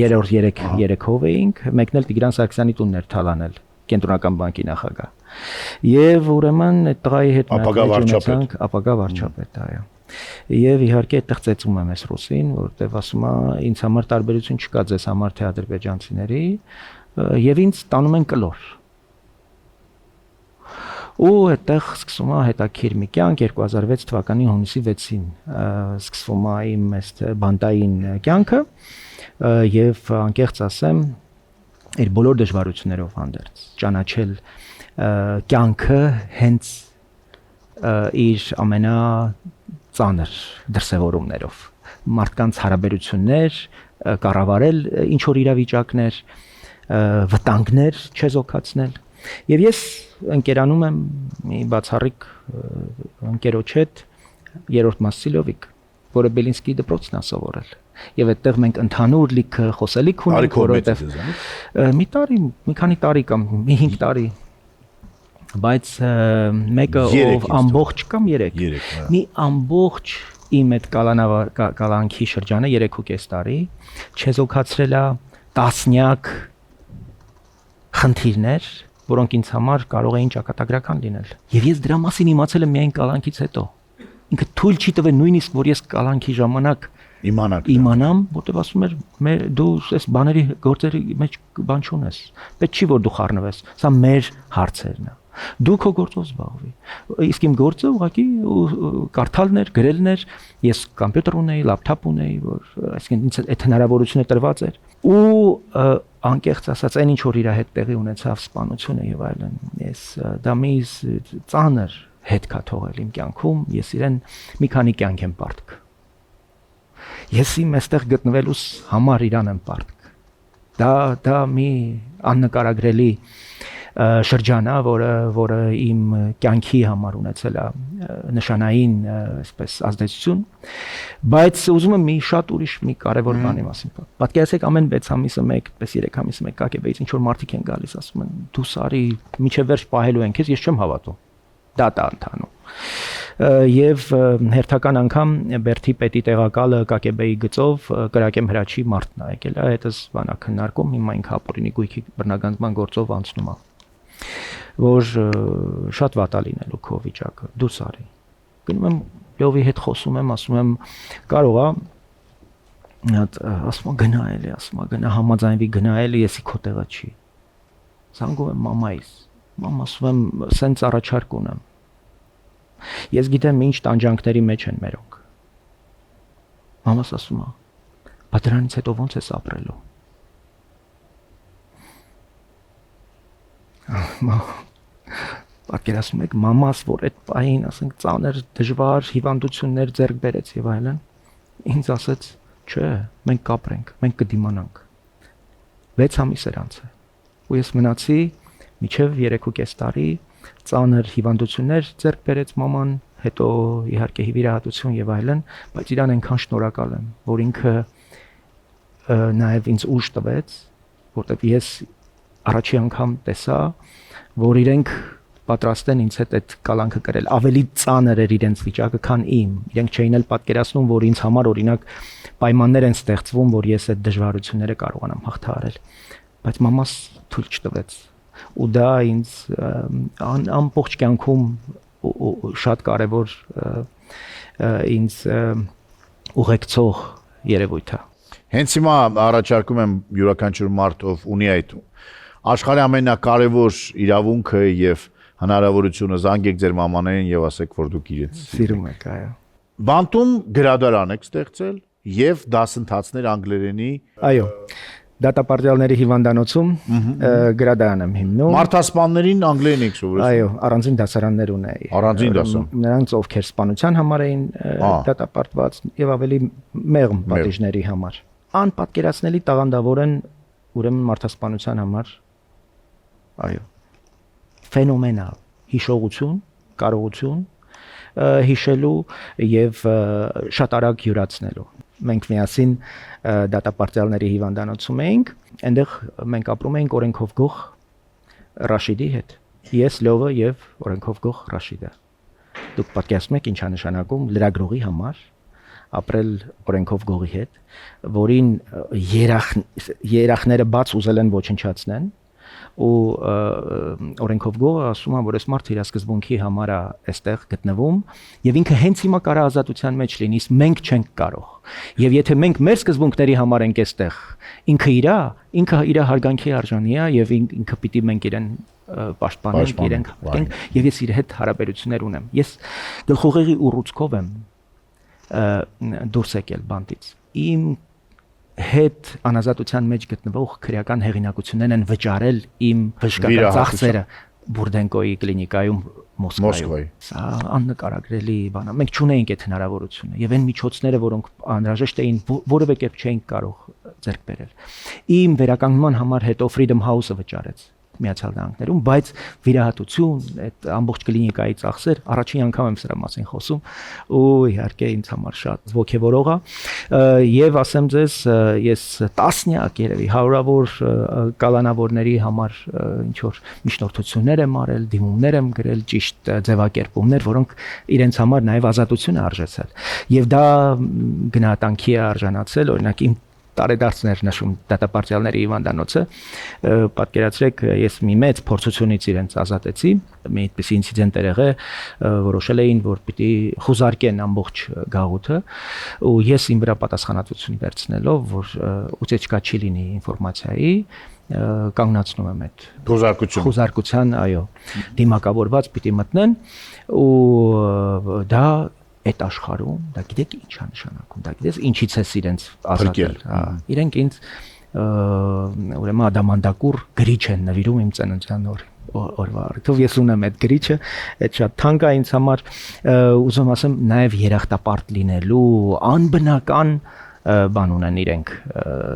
երրորդ երեքով էինք մեկն էլ Տիգրան Սարգսյանի տունն էր թալանել կենտրոնական բանկի նախագահ եւ ուրեմն այդ տղայի հետ մենք ապագա վարչապետ այո եւ իհարկե այդտեղ ծեծում եմ այս ռուսին որովհետեւ ասում է ինձ համար տարբերություն չկա ձեզ համար թե ադրբեջանցիների եւ ինձ տանում են կլոր ու այդտեղ սկսում է հետաքրքիր մի կյանք 2006 թվականի հունիսի 6-ին սկսվում է իմ այս բանտային կյանքը եւ անկեղծ ասեմ իր բոլոր դժվարություններով հանդերձ ճանաչել կյանքը հենց իր ամենածանր դրսևորումներով մարդկանց հարաբերություններ կառավարել ինչ որ իրավիճակներ վտանգներ չեզոքացնել եւ ես ընկերանում եմ մի բացառիկ ընկերոջ հետ երրորդ մասիլովիկ որը Բելինսկի դպրոցն է սովորել եւ այդտեղ մենք ընդհանուր լիքը խոսելիք ունենք որովհետեւ մի քանի տարի կամ մի 5 տարի բայց մեկը ով ամբողջ կամ 3 մի ամբողջ իմ այդ կալանքի շրջանը 3.5 տարի չեզոքացրել է տասնյակ խնդիրներ որոնք ինձ համար կարող էին ճակատագրական լինել եւ ես դրա մասին իմացել եմ միայն կալանքից հետո ինքը թույլ չի տվել նույնիսկ որ ես կալանքի ժամանակ իմանամ որտեղ ասում էր դու այս բաների գործերի մեջ բան չունես պետք չի որ դու խառնվես սա մեր հարցերն է դու քո գործով զբաղվի իսկ իմ գործը ուղղակի կարդալն էր գրելն էր ես համբյուտեր ունեի լապտոպ ունեի որ այսինքն ինձ այդ հնարավորությունը տրված էր ու անկեղծ ասած այն ինչ որ իր հետ տեղի ունեցավ սպանությունը եւ այլն ես դա մի ծանր հետ կա թողել իմ կյանքում ես իրեն մի քանի կյանք եմ պարտք ես իմ այստեղ գտնվելուս համար իրան եմ պարտք դա մի աննկարագրելի շրջան է որը իմ կյանքի համար ունեցել է նշանային այսպես ազդեցություն բայց ուզում եմ մի շատ ուրիշ մի կարևոր բանի մասին պատկերացրեք ամեն 6 ամիսը մեկ պես 3 ամիսը մեկ կակեբեից ինչ որ մարդիկ են գալիս ասում են դու սարի միջև վերջ պահելու են քեզ ես չեմ հավատում դա ընթանում եւ հերթական անգամ Բերթի պետի տեղակալը կակեբեի գծով կրակեմ հրաչի մարդն է եկել է հետս բանա քննարկում հիմա ինքը ապօրինի գույքի բռնագանձման գործով անցնում է որ շատ վատ է լինելու քո վիճակը դուրս արի գնում եմ լովի հետ խոսում եմ ասում եմ կարող է Հատ ասում գնա համաձայնվի գնա էլի եսի քո տեղը չի։ Զանգում եմ մամայիս։ Մամա ասում եմ սենց առաջարկ ունեմ։ Ես գիտեմ ինչ տանջանքների մեջ են մերոնք։ Մամաս ասում է. «Բա դրանից հետո ո՞նց ես ապրելու»։ Պատկերացնում եք մամաս, որ այդ պահին, ասենք, ծանր, դժվար հիվանդություններ ձեռք բերեց եւ այլն, ինձ ասեց. «Չէ, մենք կապրենք, մենք կդիմանանք»։ 6 ամիս էր անցել։ Ու ես մնացի մինչև 3.5 տարի, ծանր հիվանդություններ ձեռք բերեց մաման, հետո իհարկե վիրահատություն եւ այլն, բայց իրան այնքան շնորհակալ եմ, որ ինքը նաեւ ինձ ուժ տվեց, որտեղ ես առաջի անգամ տեսա, որ իրենք պատրաստ են ինձ հետ այդ կալանքը կրել, ավելի ծանր էր իրենց վիճակը, քան իմ։ Իրենք չէին էլ պատկերացնում, որ ինձ համար օրինակ պայմաններ են ստեղծվում, որ ես այդ դժվարությունները կարողանամ հաղթահարել։ Բայց մամաս թույլ չտվեց։ Ու դա ինձ ամբողջ կյանքում շատ կարևոր ինձ ուղեկցող երևույթ է։ Հենց հիմա առաջարկում եմ յուրաքանչյուր մարդ, ով ունի այդ աշխարհի ամենակարևոր իրավունքը եւ հնարավորությունը, զանգեք ձեր մամաներին եւ ասեք, որ դուք իրենց սիրում եք, այո։ Բանտում գրադարան եք ստեղծել եւ դասընթացներ անգլերենի։ Այո։ Դատապարտյալների հիվանդանոցում գրադարան եմ հիմնում։ Մարդասպաններին անգլերեն եք սովորեցնում։ Այո, առանձին դասարաններ ունեի։ Առանձին դասարան։ Նրանց ովքեր սպանության համար էին դատապարտված եւ ավելի մեղմ պատիժների համար։ Անպատկերացնելի տաղանդավոր են ուրեմն մարդասպանության համար։ Այո։ Ֆենոմենալ հիշողություն, կարողություն հիշելու եւ շատ արագ յուրացնելու։ Մենք միասին դատապարտյալների հիվանդանոցում էինք, այնտեղ մենք ապրում էինք օրենքով գող Ռաշիդի հետ։ Ես Լովը եւ օրենքով գող Ռաշիդը։ Դուք պատկերացնում եք ինչա նշանակում լրագրողի համար ապրել օրենքով գողի հետ, որին երախները բաց ուզել են ոչնչացնեն, ու օրենքով գողը ասում է, որ այս մարդը իր սկզբունքի համար է այստեղ գտնվում եւ ինքը հենց հիմա կարա ազատության մեջ լինի, իսկ մենք չենք կարող։ Եվ եթե մենք մեր սկզբունքների համար ենք այստեղ, ինքը իր հարգանքի արժանի է եւ ինքը պիտի մենք իրեն պաշտպանենք, իրենք հավատենք եւ ես իր հետ հարաբերություններ ունեմ։ Ես գլխուղեղի ուռուցքով եմ դուրս եկել բանտից։ Իմ հետ անազատության մեջ գտնվող քրեական հեղինակություններն են վճարել իմ բժշկական ծախսերը Բուրդենկոյի կլինիկայում Մոսկվայում։ Սա աննկարագրելի բան է։ Մենք չունեինք այդ հնարավորությունը եւ այն միջոցները, որոնք անհրաժեշտ էին, որևէ կերպ չէինք կարող ձեռք բերել։ Իմ վերականգնման համար հետո Freedom House-ը վճարեց Միացյալ Նահանգներում, բայց վիրահատություն, այդ ամբողջ կլինիկայի ծախսեր, առաջին անգամ եմ սրա մասին խոսում, ու իհարկե ինձ համար շատ ողջևորող է, եւ ասեմ ձեզ, ես տասնյակ երևի հարյուրավոր կալանավորների համար ինչ որ միջնորդություններ եմ արել, դիմումներ եմ գրել, ճիշտ ձևակերպումներ, որոնք իրենց համար նաեւ ազատություն է արժեցել, եւ դա գնահատանքի է արժանացել, օրինակ իմ տարեդարձներ նշում դատապարտյալների հիվանդանոցը, պատկերացրեք, ես մի մեծ փորձությունից իրենց ազատեցի, մի այդպիսի ինցիդենտ էր եղել, որոշել էին, որ պիտի խուզարկեն ամբողջ գաղութը, ու ես իմ վրա պատասխանատվություն վերցնելով, որ ուծեչկա չի լինի ինֆորմացիայի, կանգնացնում եմ այդ խուզարկության, այո, դիմակավորված պիտի մտնեն, ու դա այդ աշխարհում, դա գիտեք ինչ է նշանակում, դա գիտես ինչից է իրենց ազատել, իրենք ինձ ուրեմն ադամանդակուր գրիչ են նվիրում իմ ծննդյան օրվա առիթով, ես ունեմ այդ գրիչը, այդ շատ թանկ է ինձ համար, ուզում ասեմ նաև երախտապարտ լինելու անբնական բան ունեն իրենք,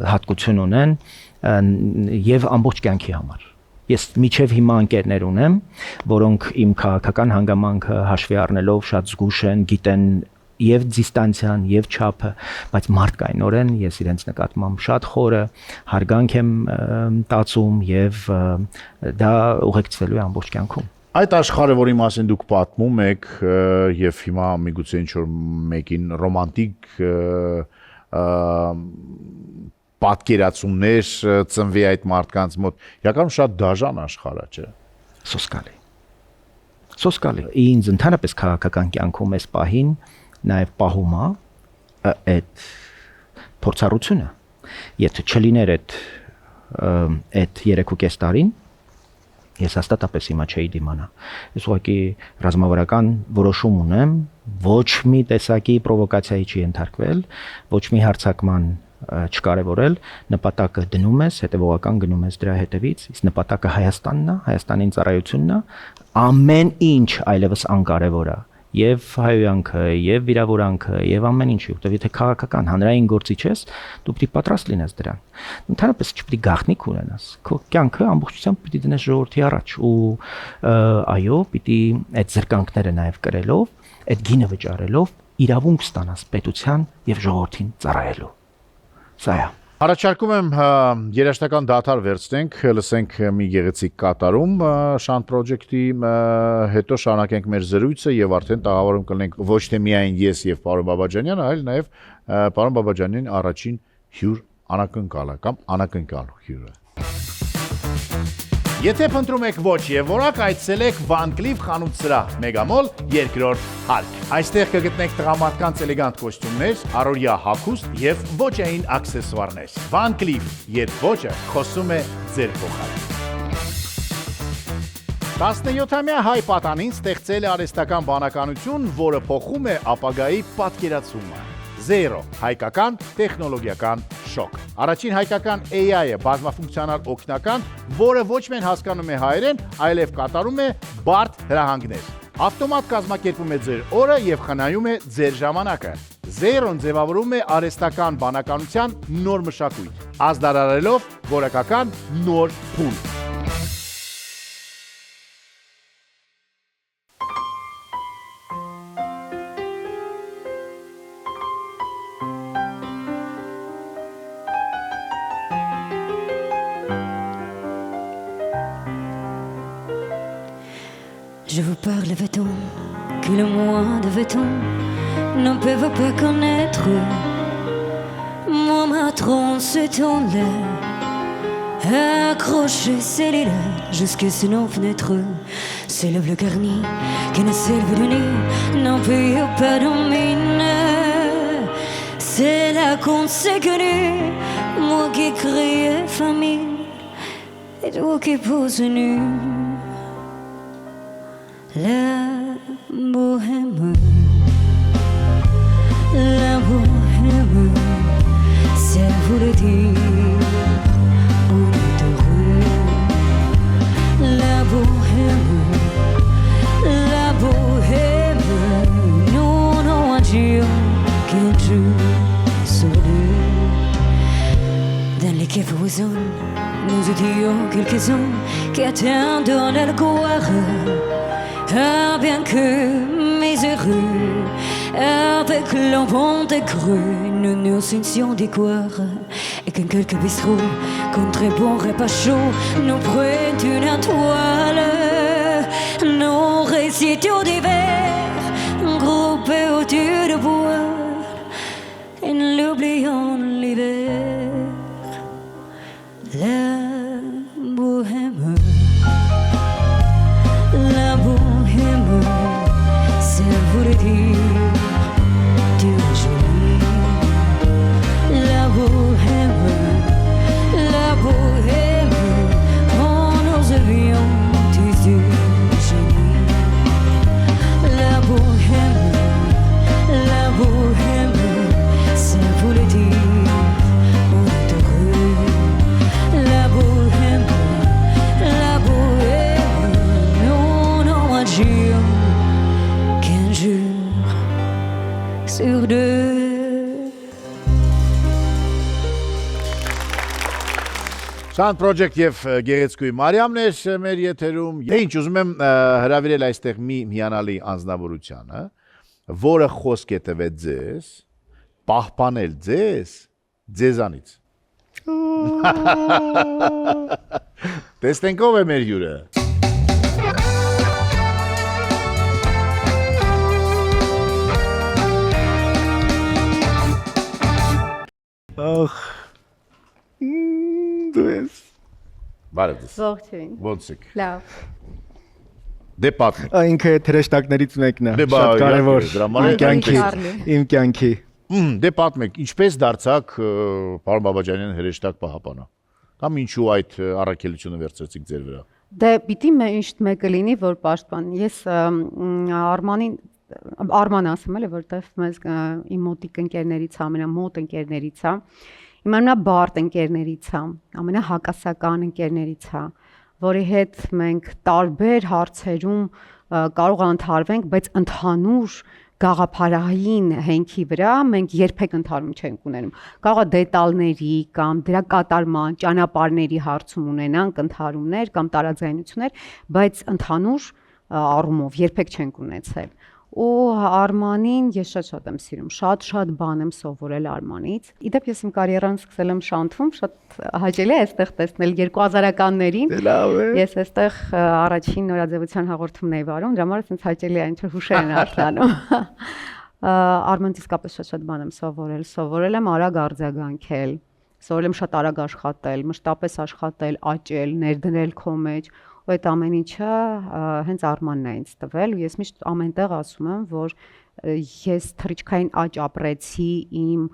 հատկություն ունեն եւ ամբողջ կյանքի համար։ Ես միջև հիմա ընկերներ ունեմ, որոնք իմ քաղաքական հանգամանքը հաշվի առնելով շատ զգուշ են, գիտեն եւ դիստանցիան եւ չափը, բայց մարդկայնորեն ես իրենց նկատմամբ շատ խորը հարգանք եմ տածում եւ դա ուղեկցվելու է ամբողջ կյանքում։ Այդ աշխարհը, որի մասին դուք պատմում եք, եւ հիմա միգուցե ինչ որ մեկին ռոմանտիկ պատկերացումներ ծնվի այդ մարդկանց մոտ, իրականում շատ դաժան աշխարհ է, չէ՞։ Սոսկալի։ Ինձ ընդհանրապես քաղաքական կյանքում էս պահին նաև պահում է այդ փորձառությունը, եթե չլիներ այդ 3.5 տարին, ես հաստատապես հիմա չէի դիմանա։ Ես ուղղակի ռազմավարական որոշում ունեմ, ոչ մի տեսակի պրովոկացիայի չի ենթարկվել, ոչ մի հարձակման չկարևորել, նպատակը դնում ես, հետևողական գնում ես դրա հետևից, իսկ նպատակը Հայաստանն է, Հայաստանին ծառայությունն է, ամեն ինչ այլևս անկարևոր է, եւ հայոյանքը, եւ վիրավորանքը, եւ ամեն ինչը, որտեղ եթե քաղաքական հանրային գործի ես, դու պետք է պատրաստ լինես դրան։ Ընդհանրապես չպետք է գաղտնիք ունենաս։ Քո կյանքը ամբողջությամբ պետք է դնես ժողովրդի առաջ ու այո, պետք է այդ զրկանքները նաեւ կրելով, այդ գինը վճարելով իրավունք ստանաս պետության եւ ժողովրդին ծառայելու։ Սա է։ Առաջարկում եմ երաժշտական դադար վերցնենք, լսենք մի գեղեցիկ կատարում Շանտ Project-ի, հետո շարունակենք մեր զրույցը եւ արդեն տաղավարում կլինենք ոչ թե միայն ես եւ պարոն Բաբաջանյանը, այլ նաեւ պարոն Բաբաջանյանի առաջին հյուր անակնկալը կամ անակնկալ հյուրը։ Եթե փնտրում եք ոչ եւ որակ, այցելեք Van Cleef խանութ սրահ, Մեգամոլ, երկրորդ հարկ։ Այստեղ կգտնեք տղամարդկանց էլեգանտ կոստյումներ, առօրյա հագուստ եւ ոճային աքսեսուարներ։ Van Cleef, երբ ոճը խոսում է ձեր փոխարեն։ 17-ամյա հայ պատանին ստեղծել է արհեստական բանականություն, որը փոխում է ապագայի պատկերացումը։ Zero հայկական տեխնոլոգիական շոկ։ Առաջին հայկական AI-ը բազմաֆունկցիոնալ օգնական, որը ոչ միայն հասկանում է հայերեն, այլև կատարում է բարդ հրահանգներ։ Ավտոմատ կազմակերպում է ձեր օրը եւ խնայում է ձեր ժամանակը։ Zero-ն ձևավորում է արհեստական բանականության նոր մշակույթ, ազդարարելով որակական նոր փուլ։ Je vous parle, veut-on, que le moins de veut-on ne peuvent pas connaître. Moi, ma tronche se tourne là, accroché ses lilas jusque sous nos fenêtres. C'est le bleu garni qui ne s'élève de nuit, n'en peut pas dominer. C'est là qu'on s'est connu, moi qui criais famille, et toi qui pose nu. La bohème, c'est vous le dire, on est heureux. La bohème, nous n'avons qu'un jour sur deux. Dans les caves rosonnes, nous étions quelques-uns qui attendent le gloire. Ah, bien que miséreux, avec l'enfant des creux, nous nous sentions décoire. Et quand quelques bistrots, contre bon repas chaud, nous prennent une toile. Nous récitons d'hiver, groupés autour de bois, et l'oublions l'hiver. La bohème. La bohème, c'est vous le dire, tu es jolie. La bohème, oh nous avions tes yeux jolis. La bohème, c'est vous le dire, on est heureux. La bohème. Qu'un jour sur deux. Շանտ Project եւ Գեղեցկուի Մարիամն է մեր եթերում։ Ինչ ուզում եմ հրավիրել այստեղ մի հիանալի անձնավորությանը, որը խոսք է տվել ձեզ, պահպանել ձեզանից։ Տեսնենք ով է մեր հյուրը։ Ախ, դու ես։ Բարև ձեզ։ Ողջույն։ Ոնց եք։ Լավ։ Դե պատմի։ Ինքը թրեշտակներից մեկն է, Դե բա, շատ կարևոր։ դրա համար Իմ կյանքի, Չարլի։ իմ կյանքի։ Դե պատմեք, ինչպես դարձաք պարոն Բաբաջանյան հրեշտակ պահապանը։ Կամ ինչու այդ առաքելությունը վերցրեցիք ձեր վրա։ Դե պիտի միշտ մեկը լինի, որ պաշտպան։ Ես Արման ասում եմ, որտեվ մեզ իմ մոտիկ ընկերներից է, ամենամոտ ընկերներից է, իմ ամենաբարդ ընկերներից է, ամենահակասական ընկերներից է, որի հետ մենք տարբեր հարցերում կարող ընդհարվենք, բայց ընդհանուր գաղափարային հենքի վրա մենք երբեք ընդհարում չենք ունենում։ Կարող է դետալների կամ դրա կատարման, ճանապարհների հարցում ունենանք ընդհարումներ կամ տարաձայնություններ, բայց ընդհանուր առումով երբեք չենք ունեցել։ Ու Արմանին ես շատ եմ սիրում, շատ բան եմ սովորել Արմանից։ Իդեպ ես իմ կարիերան սկսել եմ Շանթում, շատ հաճելի է այստեղ տեսնել 2000-ականներին։ Ես այստեղ առաջին նորաձևության հաղորդումն էի վարում, դրա համար ինձ հաճելի է ինչ-որ հուշեր են արթնանում։ Արմանից իսկապես շատ բան եմ սովորել եմ արագ արձագանքել, սովորել եմ շատ արագ աշխատել, մշտապես աշխատել, աճել, ներդնել քո մեջ։ Ու այդ ամեն ինչը հենց Արմանն է ինձ տվել ու ես միշտ ամենտեղ ասում եմ, որ ես թռիչքային աճ ապրեցի իմ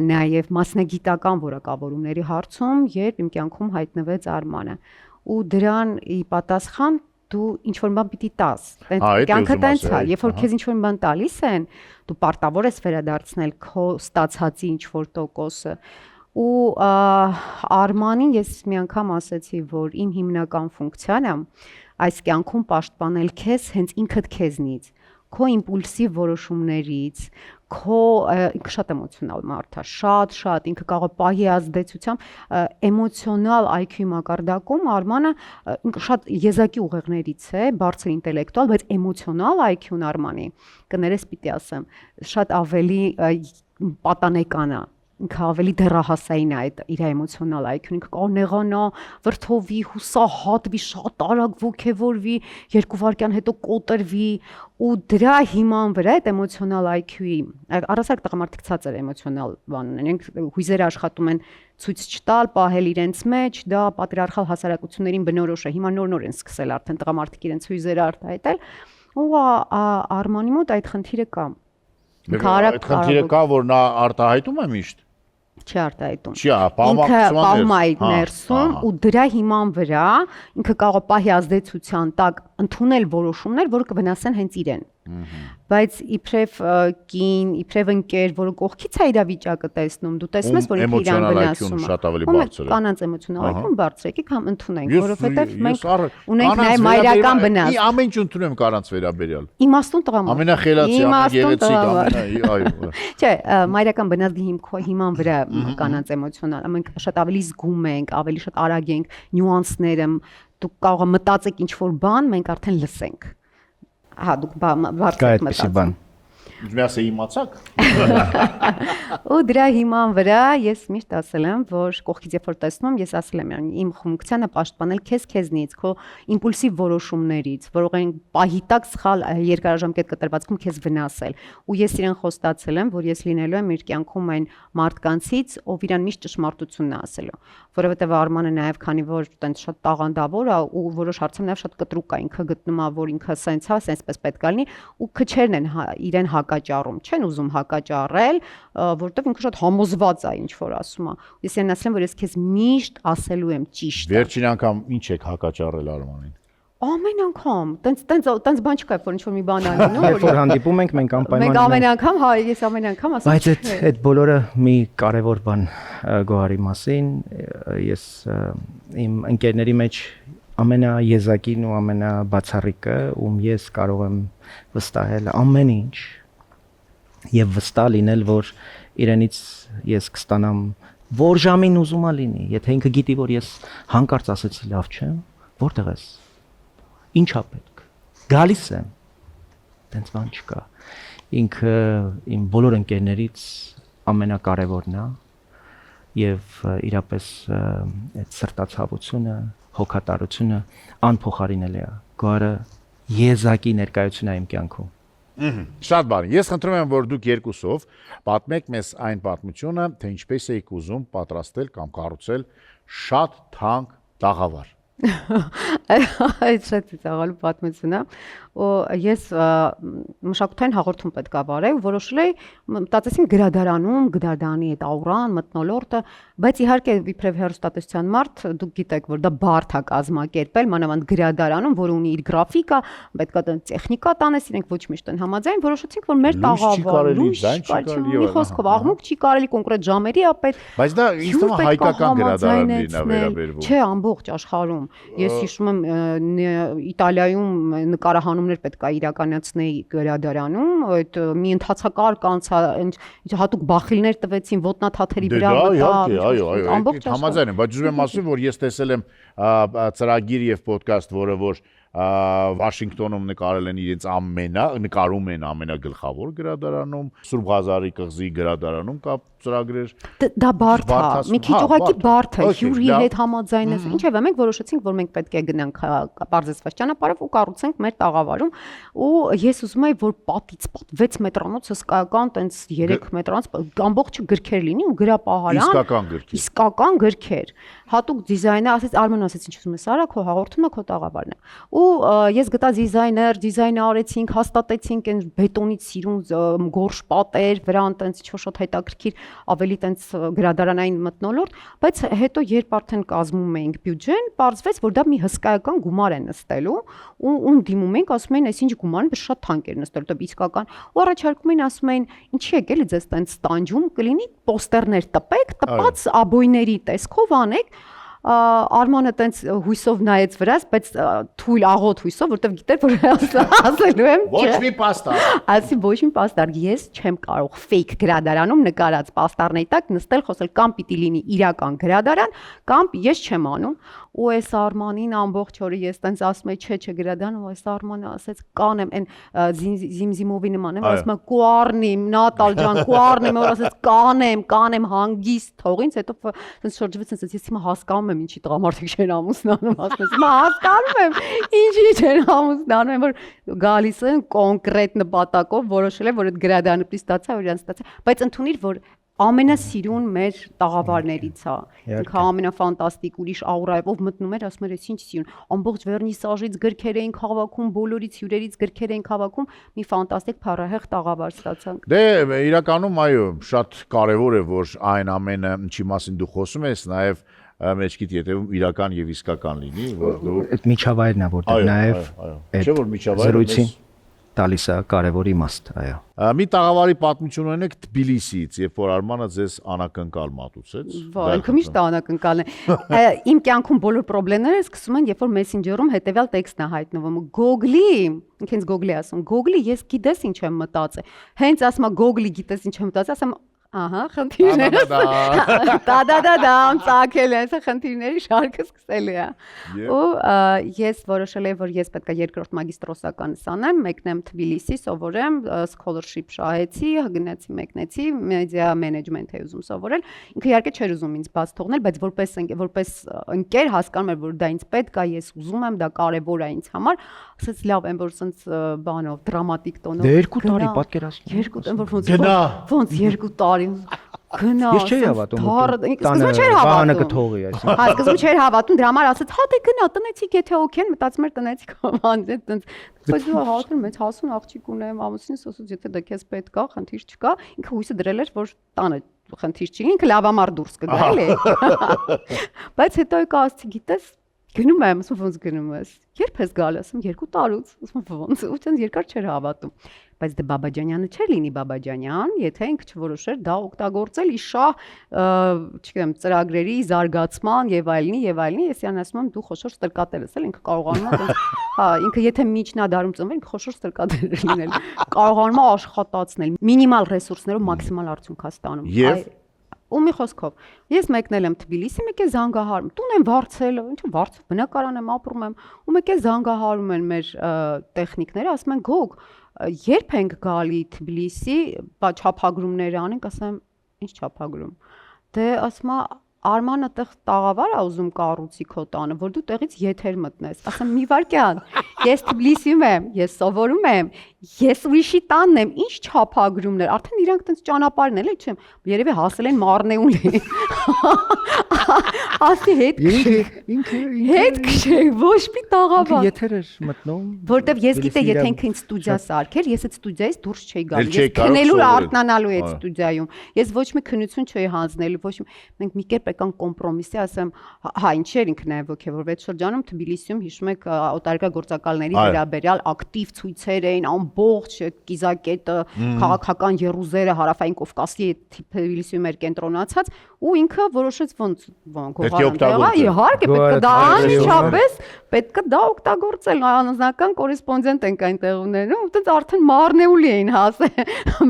նաև մասնագիտական որակավորումների հարցում, երբ իմ կյանքում հայտնվեց Արմանը։ Ու դրան ի պատասխան դու ինչ-որ բան պիտի տաս։ Կյանքը տենց է, երբ որ քեզ ինչ-որ բան տալիս են, դու պարտավոր ես վերադարձնել քո ստացածի ինչ-որ տոկոսը։ Ու Արմանին ես մի անգամ ասեցի, որ իմ հիմնական ֆունկցիան է այս կյանքում պաշտպանել քեզ հենց ինքդ քեզնից, քո իմպուլսիվ որոշումներից, քո ինքը շատ էմոցիոնալ մարդ է, շատ ինքը կարող է պահի ազդեցությամբ էմոցիոնալ IQ-ի մակարդակում Արմանը ինքը շատ եզակի ուղեղներից է, բարձր ինտելեկտուալ, բայց էմոցիոնալ IQ-ն Արմանի, կներես պիտի ասեմ, շատ ավելի պատանեկան է։ Ինքը ավելի դեռահասային է այդ իր էմոցիոնալ IQ-ն, ինքը կարող նեղանա, վրդովի, հուսահատվի, շատ արագ ոգևորվի, 2 վայրկյան հետո կոտրվի ու դրա հիման վրա այդ էմոցիոնալ IQ-ի առասարակ տղամարդիկ ցածր էմոցիոնալ բան ունեն, իրենք հույզերը աշխատում են ցույց չտալ, պահել իրենց մեջ, դա պատրիարխալ հասարակություններին բնորոշ է, հիմա նոր են սկսել արդեն տղամարդիկ իրենց հույզերը արտահայտել, ու Արմանի մոտ այդ խնդիրը կա։ Այդ խնդիրը կա, որ նա արտահայտում է միշտ։ Չի արտահայտում։ Ինքը պահում է այդ ներսում ու դրա հիման վրա ինքը կարող է պահի ազդեցության տակ ընդունել որոշումներ, որը կվնասեն հենց իրեն։ Բայց իբրև կին, իբրև ընկեր, որը կողքից է իր վիճակը տեսնում, դու տեսնում ես, որ ինքը իրան վնասում է։ Շատ ավելի բարձր է։ Կանանց էմոցիոնալ IQ-ն բարձր է, եկեք համ ընդունենք, որովհետև մենք ունենք նաև մայրական վնաս։ Ամեն ինչ ընդունում եմ կանանց վերաբերյալ։ Իմաստուն տղամարդ։ Ամենախելացի, ամենագեղեցիկ, այո։ Չէ, մայրական վնասի հիման վրա կանանց էմոցիոնալ, մենք շատ ավելի զգում ենք, ավելի շատ արագ ենք, նյուանսները, դուք կարող եք մտածեք ինչ-որ բան, մենք արդեն լսենք։ Հա, դուք բարձր մտածում։ Միասը իմացաք։ Ու դրա հիման վրա ես միշտ ասել եմ, որ կողքից երբ որ տեսնում եմ, ես ասել եմ, իմ ֆունկցիան է պաշտպանել քեզնից, քո իմպուլսիվ որոշումներից, որոնք են պահի տակ սխալ երկարաժամկետ կտրվածքում քեզ վնասել։ Ու ես իրեն խոստացել եմ, որ ես լինելու եմ իր կյանքում այն մարդկանցից, ով իրան միշտ ճշմարտությունն է ասելու, որովհետև Արմանը նաև քանի որ տենց շատ տաղանդավոր է ու որոշ հարցում նաև շատ կտրուկ է, ինքը գտնում է, որ ինքը սենց է, սենց պետք է լինի ու քչերն են իրեն հակաճառում, չեն ուզում հակաճառել, որովհետև ինքը շատ համոզված է ինչ որ ասում է։ Ես իրեն ասել եմ, որ ես քեզ միշտ ասելու եմ ճիշտը։ Վերջին անգամ ինչ եք հակաճառել Արմանին։ Ամեն անգամ, տենց բան չկա, որ ինչ-որ մի բան անում, Երբ որ հանդիպում ենք, մենք անպայման մենք ամեն անգամ, հա, ես ամեն անգամ ասում եմ։ Բայց այդ բոլորը մի կարևոր բան Գոհարի մասին, ես իմ ընկերների մեջ ամենաեզակին ու ամենաբացառիկը, ում ես կարող եմ վստահել ամեն ինչ եւ վստահ լինել, որ իրենից ես կստանամ որ ժամին ուզում ա լինի, եթե ինքը գիտի, որ ես հանկարծ ասեցի լավ չէ, որտեղ ես, ինչա պետք, գալիս եմ, տենց բան չկա, ինքը իմ բոլոր ընկերներից ամենակարևորն է եւ իրապես այդ սրտացավությունը, հոգատարությունը անփոխարինելի է, գարը եզակի ներկայություն է իմ կյանքում։ Շատ բան։ Ես խնդրում եմ, որ դուք երկուսով պատմեք մեզ այն պատմությունը, թե ինչպես եք ուզում պատրաստել կամ կառուցել շատ թանկ տաղավար։ Այդ շատ ծաղալու պատմություն է ես մշակութային հաղորդում պետք է վարեի ու որոշել էի մտածեցին գրադարանում, գրադարանի այդ աուրան, մթնոլորտը, բայց իհարկե իբրև հեռուստատեսության մարդ դուք գիտեք, որ դա բարդ է կազմակերպել, մանավանդ գրադարանում, որը ունի իր գրաֆիկա, պետք է տեխնիկա տանես, իրենք ոչ միշտ են համաձայն, որոշեցինք, որ մեր տաղավարը լույս մի խոսքով աղմուկ չի կարելի կոնկրետ ժամերի է պետք։ Բայց դա ինձ թվում է հայկական գրադարան լինա վերաբերվում։ Չէ, ամբողջ աշխարհում։ Ես հիշում եմ Իտալիայում նկարահանումներ պետք է իրականացնեի գրադարանում, այդ մի ընթացակարգ անցա, հատուկ բախիլներ տվեցին ոտնաթաթերի վրա մտա։ Այո, համաձայն եմ, բայց ուզում եմ ասել, որ ես տեսել եմ ծրագիր եւ ոդկաստ, որ Վաշինգտոնում նկարել են իրենց նկարում են ամենագլխավոր գրադարանում, Սուրբ Ղազարի կղզի գրադարանում կա ծրագրեր։ Դա բարդ է, մի քիչ ուղղակի բարդ է, հյուրի հետ համաձայնես։ Ինչևէ, մենք որոշեցինք, որ մենք պետք է գնանք բարձրացված ճանապարհով ու կառուցենք մեր տաղավարում, ու ես ուզում եի, որ պատից պատ 6 մետրանոց հսկայական, տենց 3 մետրանոց ամբողջը գրքեր լինի ու գրապահարան, իսկական գրքեր։ Հատուկ դիզայնը ասեց Արմեն ասեց ինչ ուզում ես արա քո հաղորդումը քո տաղավարն է։ Ու ես գտա դիզայնը արեցինք, հաստատեցինք այն բետոնից սիրուն գորշ պատեր, վրան տենց ինչ-որ շատ հետաքրքիր ավելի տենց գրադարանային մթնոլորտ, բայց հետո երբ արդեն կազմում էինք բյուջեն, պարզվեց, որ դա մի հսկայական գումար է նստելու ու դիմում ենք, ասում են, այսինչ գումարն է շատ թանկ էր նստելու, դա իսկական։ Ու առաջարկում են, ասում են, ինչի եք էլի ձեզ տենց տանջում կլինի, պոստերներ տպեք, տպած աբոյների տեսքով անեք։ Արմանը տենց հույսով նայեց վրաս, բայց թույլ աղոտ հույսով, որտեվ գիտեր, որ ասելու եմ, ոչ մի պաստար։ Ասի ոչ մի պաստար, ես չեմ կարող fake գրադարանում նկարած պաստարների տակ նստել խոսել կամ պիտի լինի իրական գրադարան, կամ ես չեմ անում։ Ու այս Արմանին ամբողջ օրը ես տենց ասում եի, չէ, գրադարան, ու այս Արմանը ասեց, կանեմ, այն Զիմզիմովի նման եմ, ասում եմ, կուառնիմ, Նատալ ջան, կուառնիմ, որ ասեց, կանեմ, հանգիստ թող ինձ, հետո տենց շրջվեց, ասեց, ես հիմա հասկանում եմ, ինչի տղամարդիկ չեն ամուսնանում, ասում եմ, հիմա հասկանում եմ, ինչի չեն ամուսնանում, որ գալիս են կոնկրետ նպատակով, որոշել եմ, որ այդ գրադարանը պիտի ստացա, որ իրան ստացա, բայց ընդունիր, որ ամենասիրուն մեր տաղավարներից է։ Ինքը ամենաֆանտաստիկ ուրիշ աուրայով մտնում էր, ասում էր, ես ինչ սիրուն։ Ամբողջ վերնիսաժից գրքեր էինք հավաքում, բոլորից հյուրերից գրքեր էինք հավաքում, մի ֆանտաստիկ փառահեղ տաղավար ստացանք։ Դե իրականում այո, շատ կարևոր է, որ այն ամենը, ինչի մասին դու խոսում ես, նաև մեջքիդ ետևում իրական եւ իսկական լինի, որ դու այդ միջավայրն է, որտեղ նաև այդ զրույցին տալիս է կարևոր իմաստ, այո։ Մի տաղավարի պատմություն ունենք Թբիլիսիից, երբ որ Արմանը ձեզ անակնկալ մատուցեց։ Ինքը միշտ անակնկալն է։ Իմ կյանքում բոլոր խնդիրները սկսում են, երբ որ Messenger-ում հետեւյալ տեքստն է հայտնվում. Google-ի, ինքնից Google-ի ասում, Google-ի ես գիտես ինչ եմ մտածել։ Հենց ասում եմ Google-ի գիտես ինչ եմ մտածել, ասում ահա, խնդիրները։ Դա, ծակել է, այս խնդիրների շարքը սկսել է։ Ու ես որոշել եմ, որ ես պետք է երկրորդ մագիստրոսականս անեմ, մեկնեմ Թբիլիսի, սովորեմ, scholarship շահեցի, մեկնեցի, մեդիա մենեջմենթ էի ուզում սովորել։ Ինքը իհարկե չէր ուզում ինձ բաց թողնել, բայց որպես ընկեր հասկանում էր, որ դա ինձ պետք է, ես ուզում եմ, դա կարևոր է ինձ համար։ Ասաց լավ, այն որ սենց բանով, դրամատիկ տոնով։ Դե 2 տարի պատկերացնում։ 2 տարի, ոնց 2 տարի գնա։ Ես չէի հավատում։ Սկզբում չէր հավատում։ Բանը կթողի այսինքն։ Հա, սկզբում չէր հավատում, դրա համար ասաց, հա դե գնա, տնեցիք եթե օքեյ են, մտածում էր տնեցիք անձ, տենց։ Բայց դու հավատում մեծ հասուն աղջիկ ունեմ, ամուսինս ասաց, եթե դա քեզ պետք է, խնդիր չկա, ինքը հույսը դրել էր, որ տանը խնդիր չի, ինքը լավամար դուրս կգա, էլի։ Բայց հետո եկա ասացի, գիտես, գնում եմ, ասում ոնց գնում ես։ Երբ ես գալու, ասում 2 տարուց, ասում ոնց, ու ցած երկար չէր հավատում։ Բայց դե Բաբաջանյանը չէր լինի Բաբաջանյան, եթե ինքը չորոշեր դա օգտագործել իշահ, չգիտեմ, ծրագրերի զարգացման եւ այլնի, ես իրան ասում եմ դու խոշոր ստրկատեր ես, էլ ինքը կարողանում է, հա, ինքը եթե միջնադարում ծնվել, ինքը խոշոր ստրկատեր է լինել, կարողանում է աշխատացնել, մինիմալ ռեսուրսներով մաքսիմալ արդյունք ստանում։ Ու մի խոսքով, ես մեկնել եմ Թբիլիսի, մեկ է զանգահարում, տուն եմ վարձել, ինչու վարձ, բնակարան եմ ապրում եմ, ու մեկ է զանգահարում են մեր տեխնիկները, ասում են գոգ, երբ ենք գալի Թբիլիսի, չափագրումներ անենք, ասեմ, ինչ չափագրում։ Դե ասում է, Արմանը տեղ տաղավար է ուզում կառուցի քո տանը, որ դու տեղից եթեր մտնես։ Ասեմ մի վարքյան, ես Թբիլիսիում եմ, ես սովորում եմ, ես ուրիշի տանն եմ, ինչ չափագրումներ, արդեն իրանք տենց ճանապարհն էլ չեմ, երևի հասել են Մարնեուլի։ Ասի հետ քշե, ոչ մի տաղավար։ Եթեր էր մտնում։ Որտեվ ես գիտեի, եթե ինքը ինձ ստուդիա սարքեր, ես այդ ստուդիայից դուրս չէի գալու։ Ես քնելու արթնանալու այդ ստուդիայում։ Ես ոչ մի քնություն չէի հանձնելու, ոչ մենք մի կերպ եկան կոմպրոմիսի, ասեմ, հա, ինչ էր ինքն է ոգևորվեց շրջանում Թբիլիսիում, հիշում եք օտարերկրյա գործակալների վերաբերյալ ակտիվ ցույցեր էին, ամբողջ կիզակետը, քաղաքական եռուզերը Հարավային Կովկասի Թբիլիսիում էր կենտրոնացած, ու ինքը որոշեց ոնց գողարան տեղա, իհարկե պետք է դա անմիջապես պետք է դա օգտագործել, անձնական կորեսպոնդենտ ենք այնտեղ ունենում, այդպես արդեն Մարնեուլի էին հասել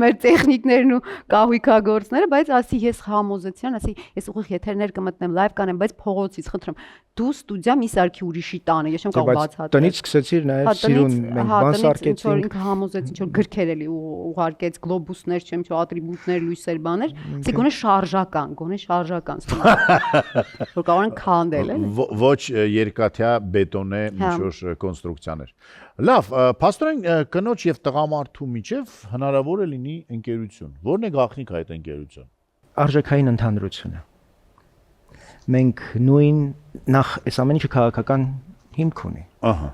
մեր տեխնիկներն ու կահույքագործները, բայց ասի ես համոզեցի, ասի ես ուղիղ եթերներ կմտնեմ, լայվ կանեմ, բայց փողոցից խնդրում դու ստուդիա մի սարքի ուրիշի տանը, ես չեմ կարող բացատրել։ Տնից սկսեցիր նաև սիրուն մենք բան սարքեցինք։ Ինքը համոզեց ինչ որ գրքեր էլի ուղարկեց, գլոբուսներ, չեմ չէ, ատրիբուտներ, լույսեր, բաներ, ասի գոնե շարժական որ կարող են քանդել, էլի։ Ոչ երկաթյա բետոնե ինչ-որ կոնստրուկցիաներ։ Լավ, փաստորեն կնոջ եւ տղամարդու միջև հնարավոր է լինի ընկերություն։ Որն է գաղտնիքը այդ ընկերություն։ Արժեքային ընդհանրությունը։ Մենք նույն նախ այս ամեն ինչը քաղաքական հիմք ունի։ Ահա։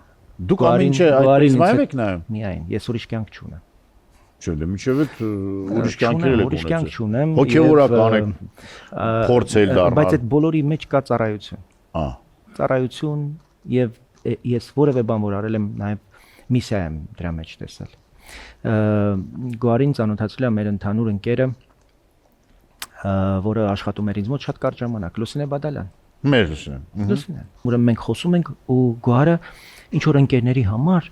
Դուք ամեն ինչը այդպես եք նայում։ Միայն, ես ուրիշ կյանք չունեմ։ Չէ, դե միջև այդ ուրիշ կյանքեր եք ուրիշ կյանք չունեմ։ Հոգևորական եք փորձել դառնալ։ Բայց այդ բոլորի մեջ կա ծառայություն։ Ծառայություն եւ ես որևէ բան որ արել եմ նաեւ միսիա եմ դրա մեջ տեսել։ Գոարին ծանոթացել եմ մեր ընդհանուր ընկերը, որը աշխատում էր ինձ մոտ շատ կարճ ժամանակ, Լուսինե Բադալյան։ Մեր Լուսինեն։ Լուսինեն։ Ուրեմն մենք խոսում ենք ու Գոարը ինչ որ ընկերների համար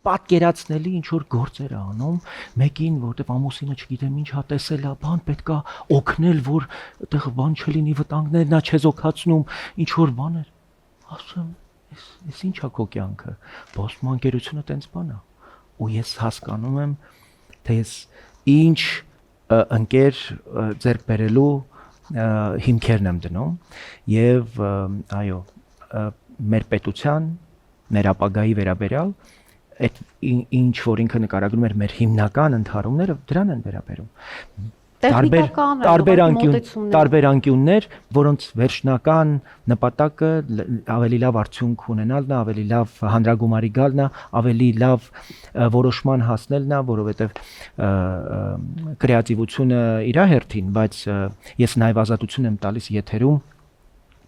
պատկերացնելի ինչ որ գործեր անում, մեկին, որտեվ ամուսինը չգիտեմ ինչ հա տեսել է, բան պետքա օգնել, որ այդտեղ բան չլինի վտանգներ, նա չեզոքացնում, ինչ որ բաներ։ Ասում, ես ինչա քո կյանքը, բայց մանկերությունը տենց բան է։ Ու ես հասկանում եմ, թե ես ինչ ընկեր ձեռք բերելու հիմքերն եմ դնում եւ այո, մեր պետության, մեր ապագայի վերաբերյալ այդ ինչ որ ինքը նկարագրում էր մեր հիմնական ընդհարումները դրան են վերաբերում տարբեր անկյուններ, որոնց վերջնական նպատակը ավելի լավ արդյունք ունենալն է, ավելի լավ հանրագումարի գալն է, ավելի լավ որոշման հասնելն է, որովհետև կրեատիվությունը իր հերթին, բայց ես նաև ազատություն եմ տալիս եթերում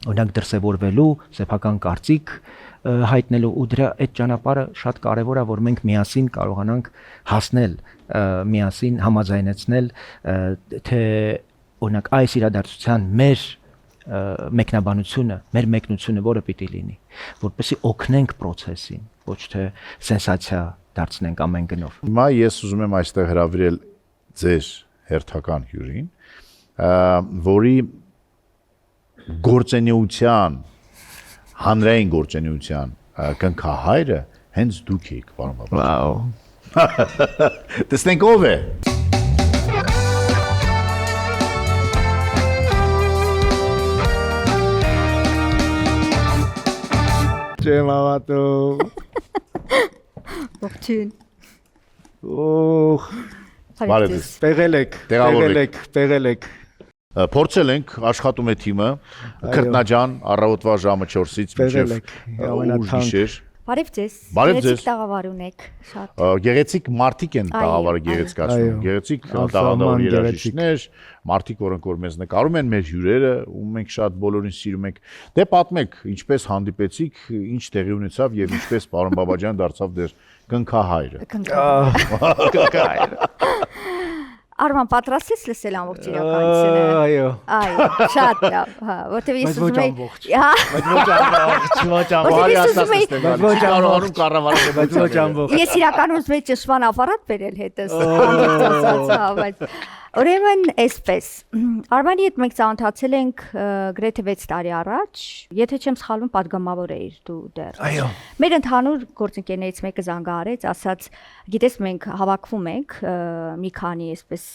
օրինակ դրսևորվելու, սեփական կարծիք հայտնելու ու դրա այդ ճանապարհը շատ կարևոր է, որ մենք միասին կարողանանք հասնել, միասին համաձայնեցնել, թե օրինակ այս իրադարձության մեր մեկնաբանությունը, մեր մեկնությունը որը պիտի լինի, որպեսզի օգնենք process-ին, ոչ թե սենսացիա դարձնենք ամեն գնով։ Հիմա ես ուզում եմ այստեղ հրավիրել ձեր հերթական հյուրին, որի գործունեության հանրային գործունեության կնքահայրը հենց դուք եք, պարոն Բաբաջան։ Վաու։ Տեսնենք ով է։ Չեմ հավատում։ Ողջույն։ Օհ, Բարև ձեզ։ Պեղել եք։ Փորձել ենք աշխատում է թիմը Քրտնաջան առավոտվա ժամը 4-ից մինչև ուշ գիշեր։ Բարև ձեզ։ Գեղեցիկ տաղավար ունեք, շատ։ Գեղեցիկ մարդիկ են տաղավարը գեղեցկացնում։ Գեղեցիկ տաղավար երաժիշտներ, մարդիկ, որոնք որ մեզ նկարում են, մեր հյուրերը, ու մենք շատ բոլորին սիրում ենք։ Դե պատմեք, ինչպես հանդիպեցիք, ինչ տեղի ունեցավ եւ ինչպես պարոն Բաբաջան դարձավ դեր կնքահայրը։ Կնքահայրը։ Արման պատրաստ ես լսել ամբողջ իրականությունը։ Այո, շատ լավ, հա, որտեվ ես ուզում եի, հա։ Ես իրականում ուզում եի ճշմարտ ապարատ բերել հետս, հա, բայց Ուրեմն այսպես Արմանի հետ մենք ծանոթացել ենք գրեթե 6 տարի առաջ, եթե չեմ սխալվում, падգամավոր էիր դու դեռ։ Այո։ Մեր ընդհանուր գործընկերներից մեկը զանգահարեց, ասաց, գիտես մենք հավաքվում ենք մի քանի այսպես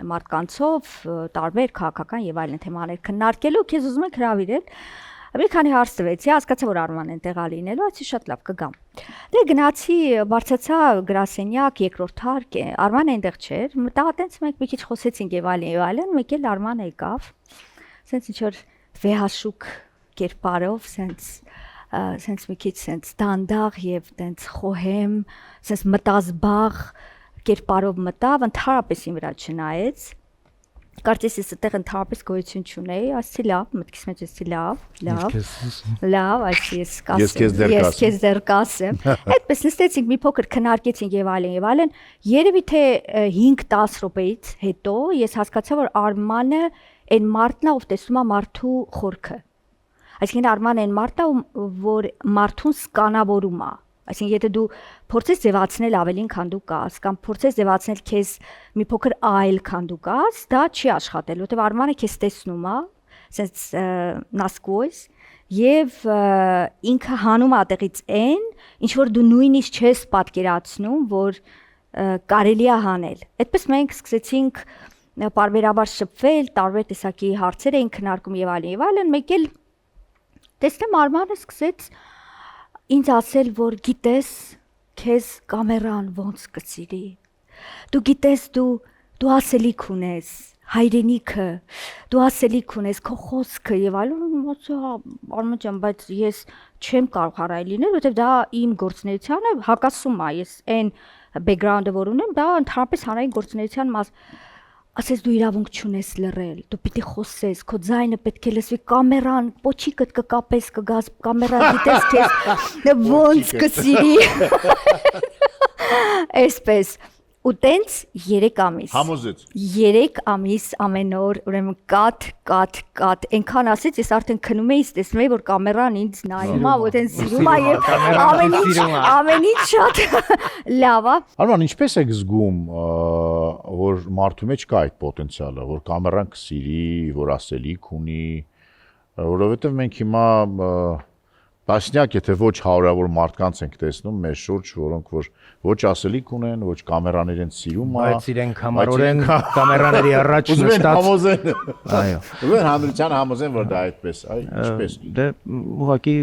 մարդկանցով, տարբեր քաղաքական եւ այլն թեմաներ քննարկելու, քեզ ուզում ենք հրավիրել։ Մի քանի հարց տվեցի, հասկացա, որ Արմանն տեղա լինելու, ասի շատ լավ կգամ։ Դե գնացի, բարձացա գրասենյակ, երկրորդ հարկ, Արմանը այնտեղ չէր, մտա այտենց մենք մի քիչ խոսեցինք եւ այլն, մեկ էլ Արմանը եկավ, սենց ինչ որ վեհաշուկ կերպարով, սենց մի քիչ սենց դանդաղ եւ տենց խոհեմ, սենց մտազբաղ կերպարով մտավ, ընդհանրապես իմ վրա չնայեց։ Կարծես ես այդտեղ ընդհանրապես գոյություն չունեի, ասի լավ, մտքիս մեջ ասի լավ, այսի ես քեզ դեռ կասեմ։ Այդպես նստեցինք մի փոքր քննարկեցինք եւ այլն, երևի թե 5-10 րոպեից հետո ես հասկացա, որ Արմանը այն մարդն է, ով տեսնում է մարդու խորքը։ Այսինքն Արմանը այն մարդն է, որ մարդուն սկանավորում է։ Այսինքն եթե դու փորձես ձևացնել ավելին, քան դու կաս, կամ փորձես ձևացնել քեզ մի փոքր այլ, քան դու կաս, դա չի աշխատել, որտեղ Արմանը քեզ տեսնում է, sense նասկոյս, եւ ինքը հանում է տեղից այն, ինչ որ դու նույնիսկ չես պատկերացնում, որ կարելի է հանել։ Այդպես մենք սկսեցինք բարբերաբար շփվել, տարբեր տեսակի հարցեր էին քննարկում եւ այլն, մեկ էլ տեսնեմ Արմանը սկսեց ինձ ասել, որ գիտես, քեզ կամերան ոնց կծիրի։ Դու գիտես, դու ասելիք ունես, հայրենիքը, դու ասելիք ունես, քո խոսքը եւ այլն, Արման ջան, բայց ես չեմ կարող հարայ լինել, որովհետեւ դա իմ գործունեությանը հակասում է, ես այն բեքգրաունդը որ ունեմ, դա ընդհանրապես հանրային գործունեության մաս ասես դու իրավունք չունես լռել, դու պիտի խոսես, քո ձայնը պետք է լսվի, կամերան, պոչիկդ կկապես, կգաս, կամերան գիտես քեզ ոնց կսիրի։ Այսպես ու տենց 3 ամիս։ Համոզեց։ 3 ամիս ամեն օր, ուրեմն կատ, այնքան ասեց, ես արդեն քնում էի, տեսնում էի, որ կամերան ինձ նայում է, որ տենց սիրում է եւ ամեն ինչ շատ լավ է։ Արման, ինչպես եք զգում, որ մարդու մեջ կա այդ պոտենցիալը, որ կամերան կսիրի, որ ասելիք ունի, որովհետեւ մենք հիմա տասնյակ, եթե ոչ հարյուրավոր մարդկանց ենք տեսնում մեր շուրջ, որոնք որ ոչ ասելիք ունեն, ոչ կամերան իրենց սիրում է, բայց իրենք համարորեն կամերաների առաջ նստած։ Այո։ Ուրեմն հանրության համոզեն, որ դա այդպես, այ ինչպես։ Դե ուղղակի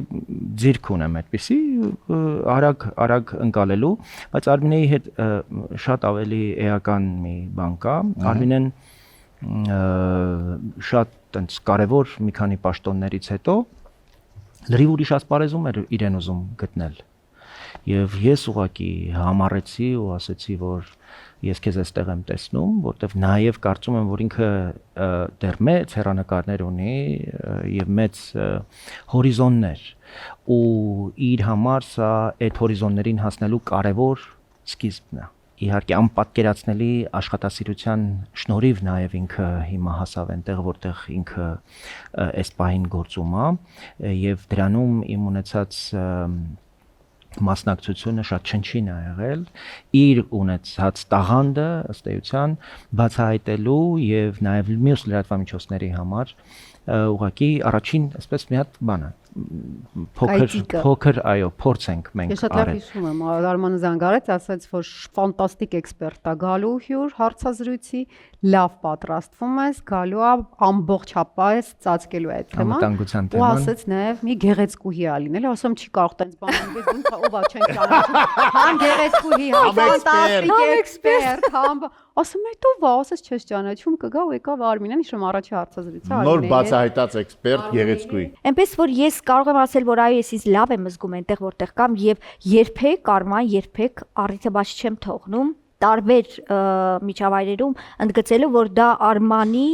ձիրք ունեմ այդպեսի արագ ընկալելու, բայց Արմինեի հետ շատ ավելի էական մի բան կա։ Արմինեն շատ տենց կարևոր մի քանի պաշտոններից հետո լրիվ ուրիշ ասպարեզում էր իրեն ուզում գտնել եւ ես ուղղակի համառեցի ու ասեցի, որ ես քեզ այստեղ եմ տեսնում, որտեվ նաեւ կարծում եմ, որ ինքը դեռ մեծ հեռանկարներ ունի եւ մեծ հորիզոններ ու իր համար սա այդ հորիզոններին հասնելու կարևոր սկիզբն է։ Իհարկե անպատկերացնելի աշխատասիրության շնորհիվ նաև ինքը հիմա հասավ այնտեղ, որտեղ ինքը այս պահին գործում է եւ դրանում իմ ունեցած մասնակցությունը շատ չնչին է եղել իր ունեցած տաղանդը ըստ էության բացահայտելու եւ նաեւ մյուս լրատվամիջոցների համար ուղղակի առաջին այսպես մի հատ բան է փոքր այո փորձ ենք մենք արել։ Ես շատ լավ հիշում եմ, Արմանը զանգարեց, ասաց, որ ֆանտաստիկ էքսպերտ է գալու հյուր հարցազրույցի, լավ պատրաստվում ես, գալու է ամբողջապես ծածկելու այդ թեման։ Ու ասաց նաև մի գեղեցկուհի է լինել, ասում չի կարող տենց բան անել, դու ով է չենք ճանաչում։ Համ գեղեցկուհի, համ ֆանտաստիկ էքսպերտ, համ ասում եմ դու ո՞վ ես, չես ճանաչում, կգա ու եկավ Արմինեն, իշում առաջի հարցազրույցը Արմինեն։ Նոր բացահայտած էքսպերտ գեղեցկուհի։ Այնպես որ ես կարող եմ ասել, որ այո, ես ինձ լավ եմ զգում այնտեղ որտեղ կամ եւ երբեք Արման, երբեք առիթը բաց չեմ թողնում տարբեր միջավայրերում ընդգծելու, որ դա Արմանի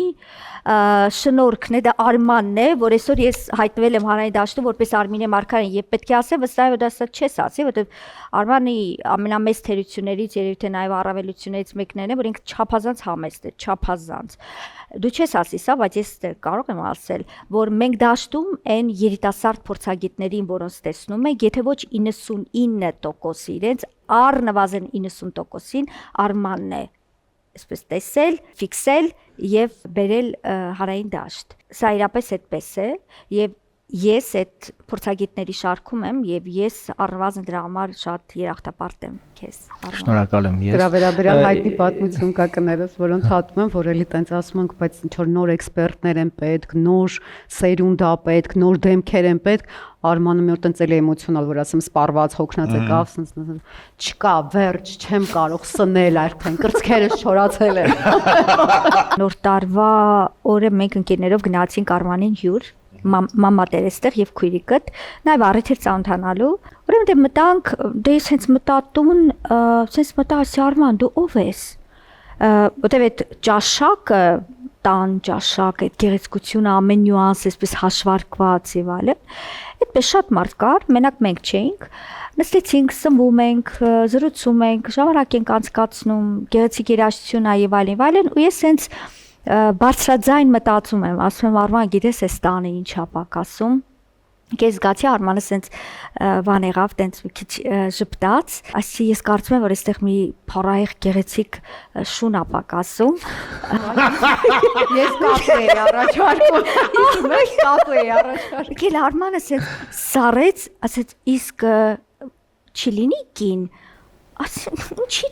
շնորհքն է, դա Արմանն է, որ այսօր ես հայտնվել եմ հանրային դաշտում որպես Արմինե Մարգարեն եւ պետք է ասեմ, վստահ եմ, որ դա սա չես ասի, որովհետեւ Արմանի ամենամեծ թերություններից երևի թե նաեւ առավելություններից մեկն է, որ ինքը չափազանց համեստ է, չափազանց։ Դու չես ասի սա, բայց ես կարող եմ ասել, որ մենք դաշտում այն երիտասարդ փորձագետներին, որոնց տեսնում ենք, եթե ոչ 99% իրենց առնվազն 90%-ին Արմանն է այսպես տեսել, ֆիքսել եւ բերել հարային դաշտ։ Սա իրապես այդպես է եւ ես այդ փորձագետների շարքում եմ եւ ես առնվազն դրա համար շատ երախտապարտ եմ քեզ։ Շնորհակալ եմ ես։ Դրա վերաբերյալ հայտնի պատմություն կա կներես, որոնց հատում են, որ էլի տենց ասում ենք, բայց ինչ որ նոր էքսպերտներ են պետք, նոր սերունդ է պետք, նոր դեմքեր են պետք։ Արմանը մի օր տենց էլի էմոցիոնալ, որ ասեմ սպառված հոգնած եկավ, ասես չկա, վերջ, չեմ կարող սնել արդեն, կրծքերս չորացել են։ Նոր տարվա օրը մենք ընկերներով գնացինք Արմանին հյուր, մամա տերստեղ եւ քույրիկդ, նաեւ առիթ էր ծանոթանալու։ Ուրեմն դե մտանք, դե ես հենց մտա տուն, հենց մտա ասի Արման, դու ով ես։ Որտեւ այդ ճաշակը, տան ճաշակ, այդ գեղեցկությունը, ամեն նյուանս էսպես հաշվարկված եւ այլն։ Այդպես շատ մարդ կար, մենակ մենք չէինք։ Նստեցինք, սնվում ենք, զրուցում ենք, ժամանակ ենք անցկացնում, գեղեցիկ երաժշտություն եւ այլն, ու ես հենց բարձրաձայն մտածում եմ, ասում եմ Արման, գիտես այս տանը ինչ է պակասում։ Ես զգացի Արմանը սենց բան եղավ, տենց մի քիչ ժպտաց, ասի ես կարծում եմ, որ այստեղ մի փառահեղ գեղեցիկ շուն է պակասում։ Ես կապ էի առաջարկում։ Ես կապ էի առաջարկում։ Գել Արմանը սենց սարեց, ասեց իսկ չի լինի կին։ Ասեն, ինչի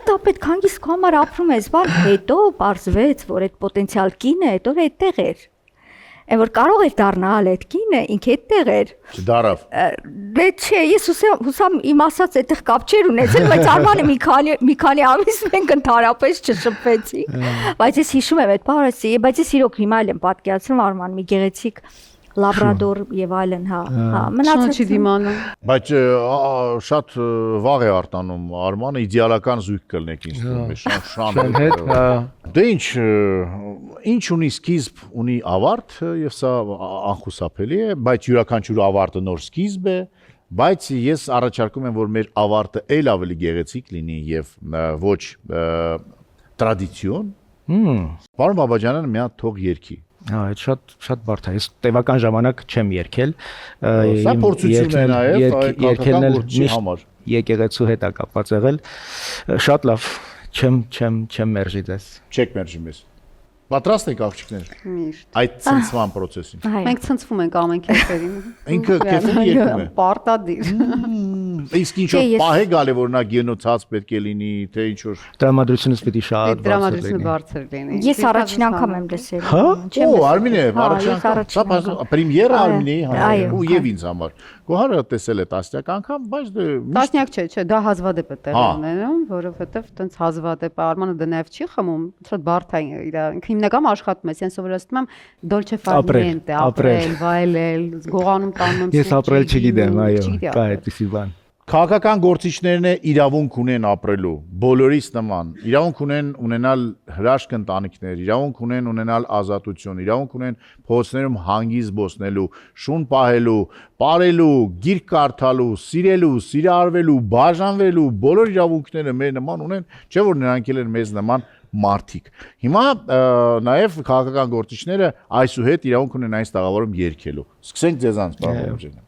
դա պետք, հանգիստ քո համար ապրում ես, բան հետո բարձվեց, որ այդ պոտենցիալ կինը հետո այդտեղ էր։ Այն որ կարող էր դառնալ այդ կինը, ինքը այդտեղ էր։ Չդարավ։ Դե չէ, ես հուսամ իմ ասած այդտեղ կապ չեր ունեցել, բայց Արմանը մի քանի ամիս մենք ընդհանրապես չշփվեցինք։ Բայց ես հիշում եմ այդ բառը, բայց ես իրոք հիմա էլ եմ պատկերացնում Արման մի գեղեցիկ լաբրադոր եւ այլն, հա, մնացած չի դիմանում։ Բայց շատ վաղ է արտանում Արմանը իդեալական զույգ կլնեք ինձ թվում է շան հետ։ Դե ինչ ունի սկիզբ, ունի ավարտ եւ սա անխուսափելի է, բայց յուրաքանչյուր ավարտը նոր սկիզբ է, բայց ես առաջարկում եմ, որ մեր ավարտը ել ավելի գեղեցիկ լինի եւ ոչ տրադիցիոն։ Պարոն Բաբաջանյանը մի հատ թող երգի։ Հա, այդ շատ բարդ է։ Ես տևական ժամանակ չեմ երգել։ Սա փորձություն է նաև երգելն էլ միշտ համար։ Եկեղեցու հետ է կապված եղել։ Շատ լավ, չեմ մերժի դες։ Չեք մերժի մեզ։ Պատրաստ եք աղջիկներ։ Միշտ։ Այդ ցնցման process-ին։ Մենք ցնցվում ենք ամեն քեֆերին։ Ինքը քեֆին երգում է։ Պարտադիր։ Իսկ ինչ որ պահ է գալի, որ նա գենոցած պետք է լինի, թե ինչ որ Տրամադրությունս պիտի շատ դրամատուրգիան բարձր լինի։ Ես առաջին անգամ եմ լսել։ Հա։ Օ, Արմինե, առաջին առաջին անգամ։ Սա պրեմիերա Արմինեի Այո, ու եւ ինձ համար։ Գոհարը տեսել է տասնյակ անգամ, բայց դե Տասնյակ չէ, դա հազվադեպ է տեղի ունենում, որովհետև տենց հազվադեպ Արմանը դա նաև չի խմում, շատ բարդ է իր հիմնական աշխատում է, ես սովորացնում եմ dolce far niente, ապրել, վայելել, գողանում տանում եմ։ Ես ապրել չգիտեմ, այո, կա այդպիսի բան։ Քաղաքական գործիչներն իրավունք ունեն ապրելու, բոլորիս նման, իրավունք ունեն ունենալ հրաշք ընտանիքներ, իրավունք ունեն ունենալ ազատություն, իրավունք ունեն փողոցներում հանգիստ զբոսնելու, շուն պահելու, ապրելու, գիրք կարդալու, սիրելու, սիրարվելու, բաժանվելու, բոլոր իրավունքները մեր նման ունեն, չէ՞ որ նրանք էլ են մեզ նման մարդիկ։ Հիմա նաև քաղաքական գործիչները այսուհետ իրավունք ունեն այս տաղավարում երգելու։ Սկսենք ձեզանց, պարոն Բաբաջանյան։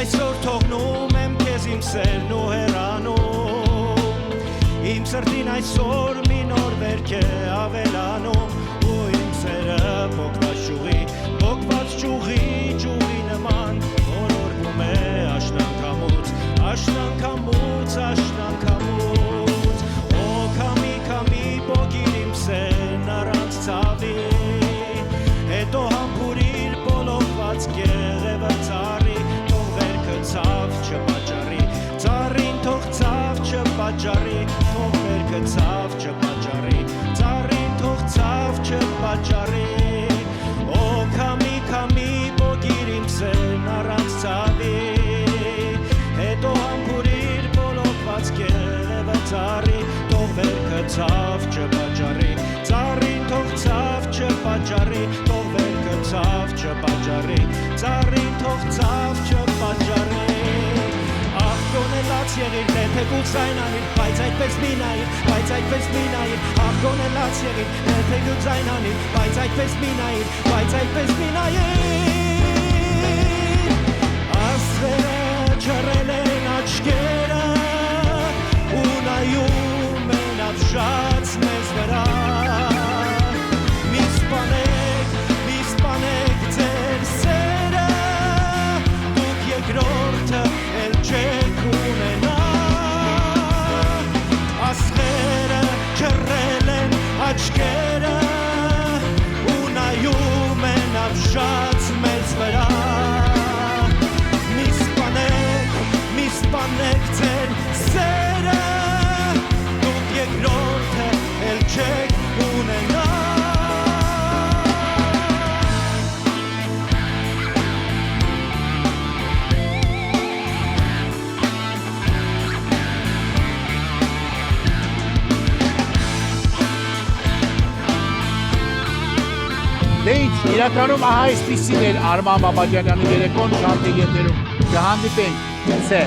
Այսօր թողնում եմ քեզ իմ սերն ու հեռանում Իմ սրտին այսօր մի նոր վերք է ավելանում Ու իմ սերը փոքված ճյուղի նման Որորվում է աշնանքամուց Օ քամի բոգիր իմ սերն առանց ցավի Հետո համբուրիր բոլորված գեղևը ծառի Ցավ չպաճառի, ծառին թող ցավ չպաճառի, թող վերքը ցավ չպաճառի, ծառին թող ցավ չպաճառի, Օ քամի բոգիր իմ սերն առանց ցավի, հետո համբուրիր բոլորված գեղևը ծառի, թող վերքը ցավ չպաճառի, ծառին թող ցավ չպաճառի, թող վերքը ցավ չպաճառի թող ցավ չպատճառե ախ գոնելաց եղիր թե թեկուց այնանիր բայց այդպես մի նայիր բայց այդպես մի նայիր ախ գոնելաց եղիր թե թեկուց այնանիր բայց այդպես մի նայիր բայց այդպես մի նայիր ասվերը չռել են աչքերը ու նայում են ապշած մեզ վրա մի սպանեք ձեր սերը դուք երկրորդը էլ չեք ունենա ասղերը չռել են աչքերը ու նայում են ապշած մեզ վրա մի սպանեք ձեր սերը դուք երկրորդը էլ չեք ունենա Դե ինչ, իրականում ահա այսպիսին էր Արման Բաբաջանյանի երեկոն Շանթի եթերում։ Կհանդիպենք, ցե։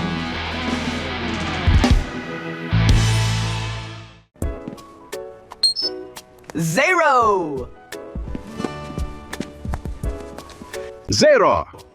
Zero! Zero.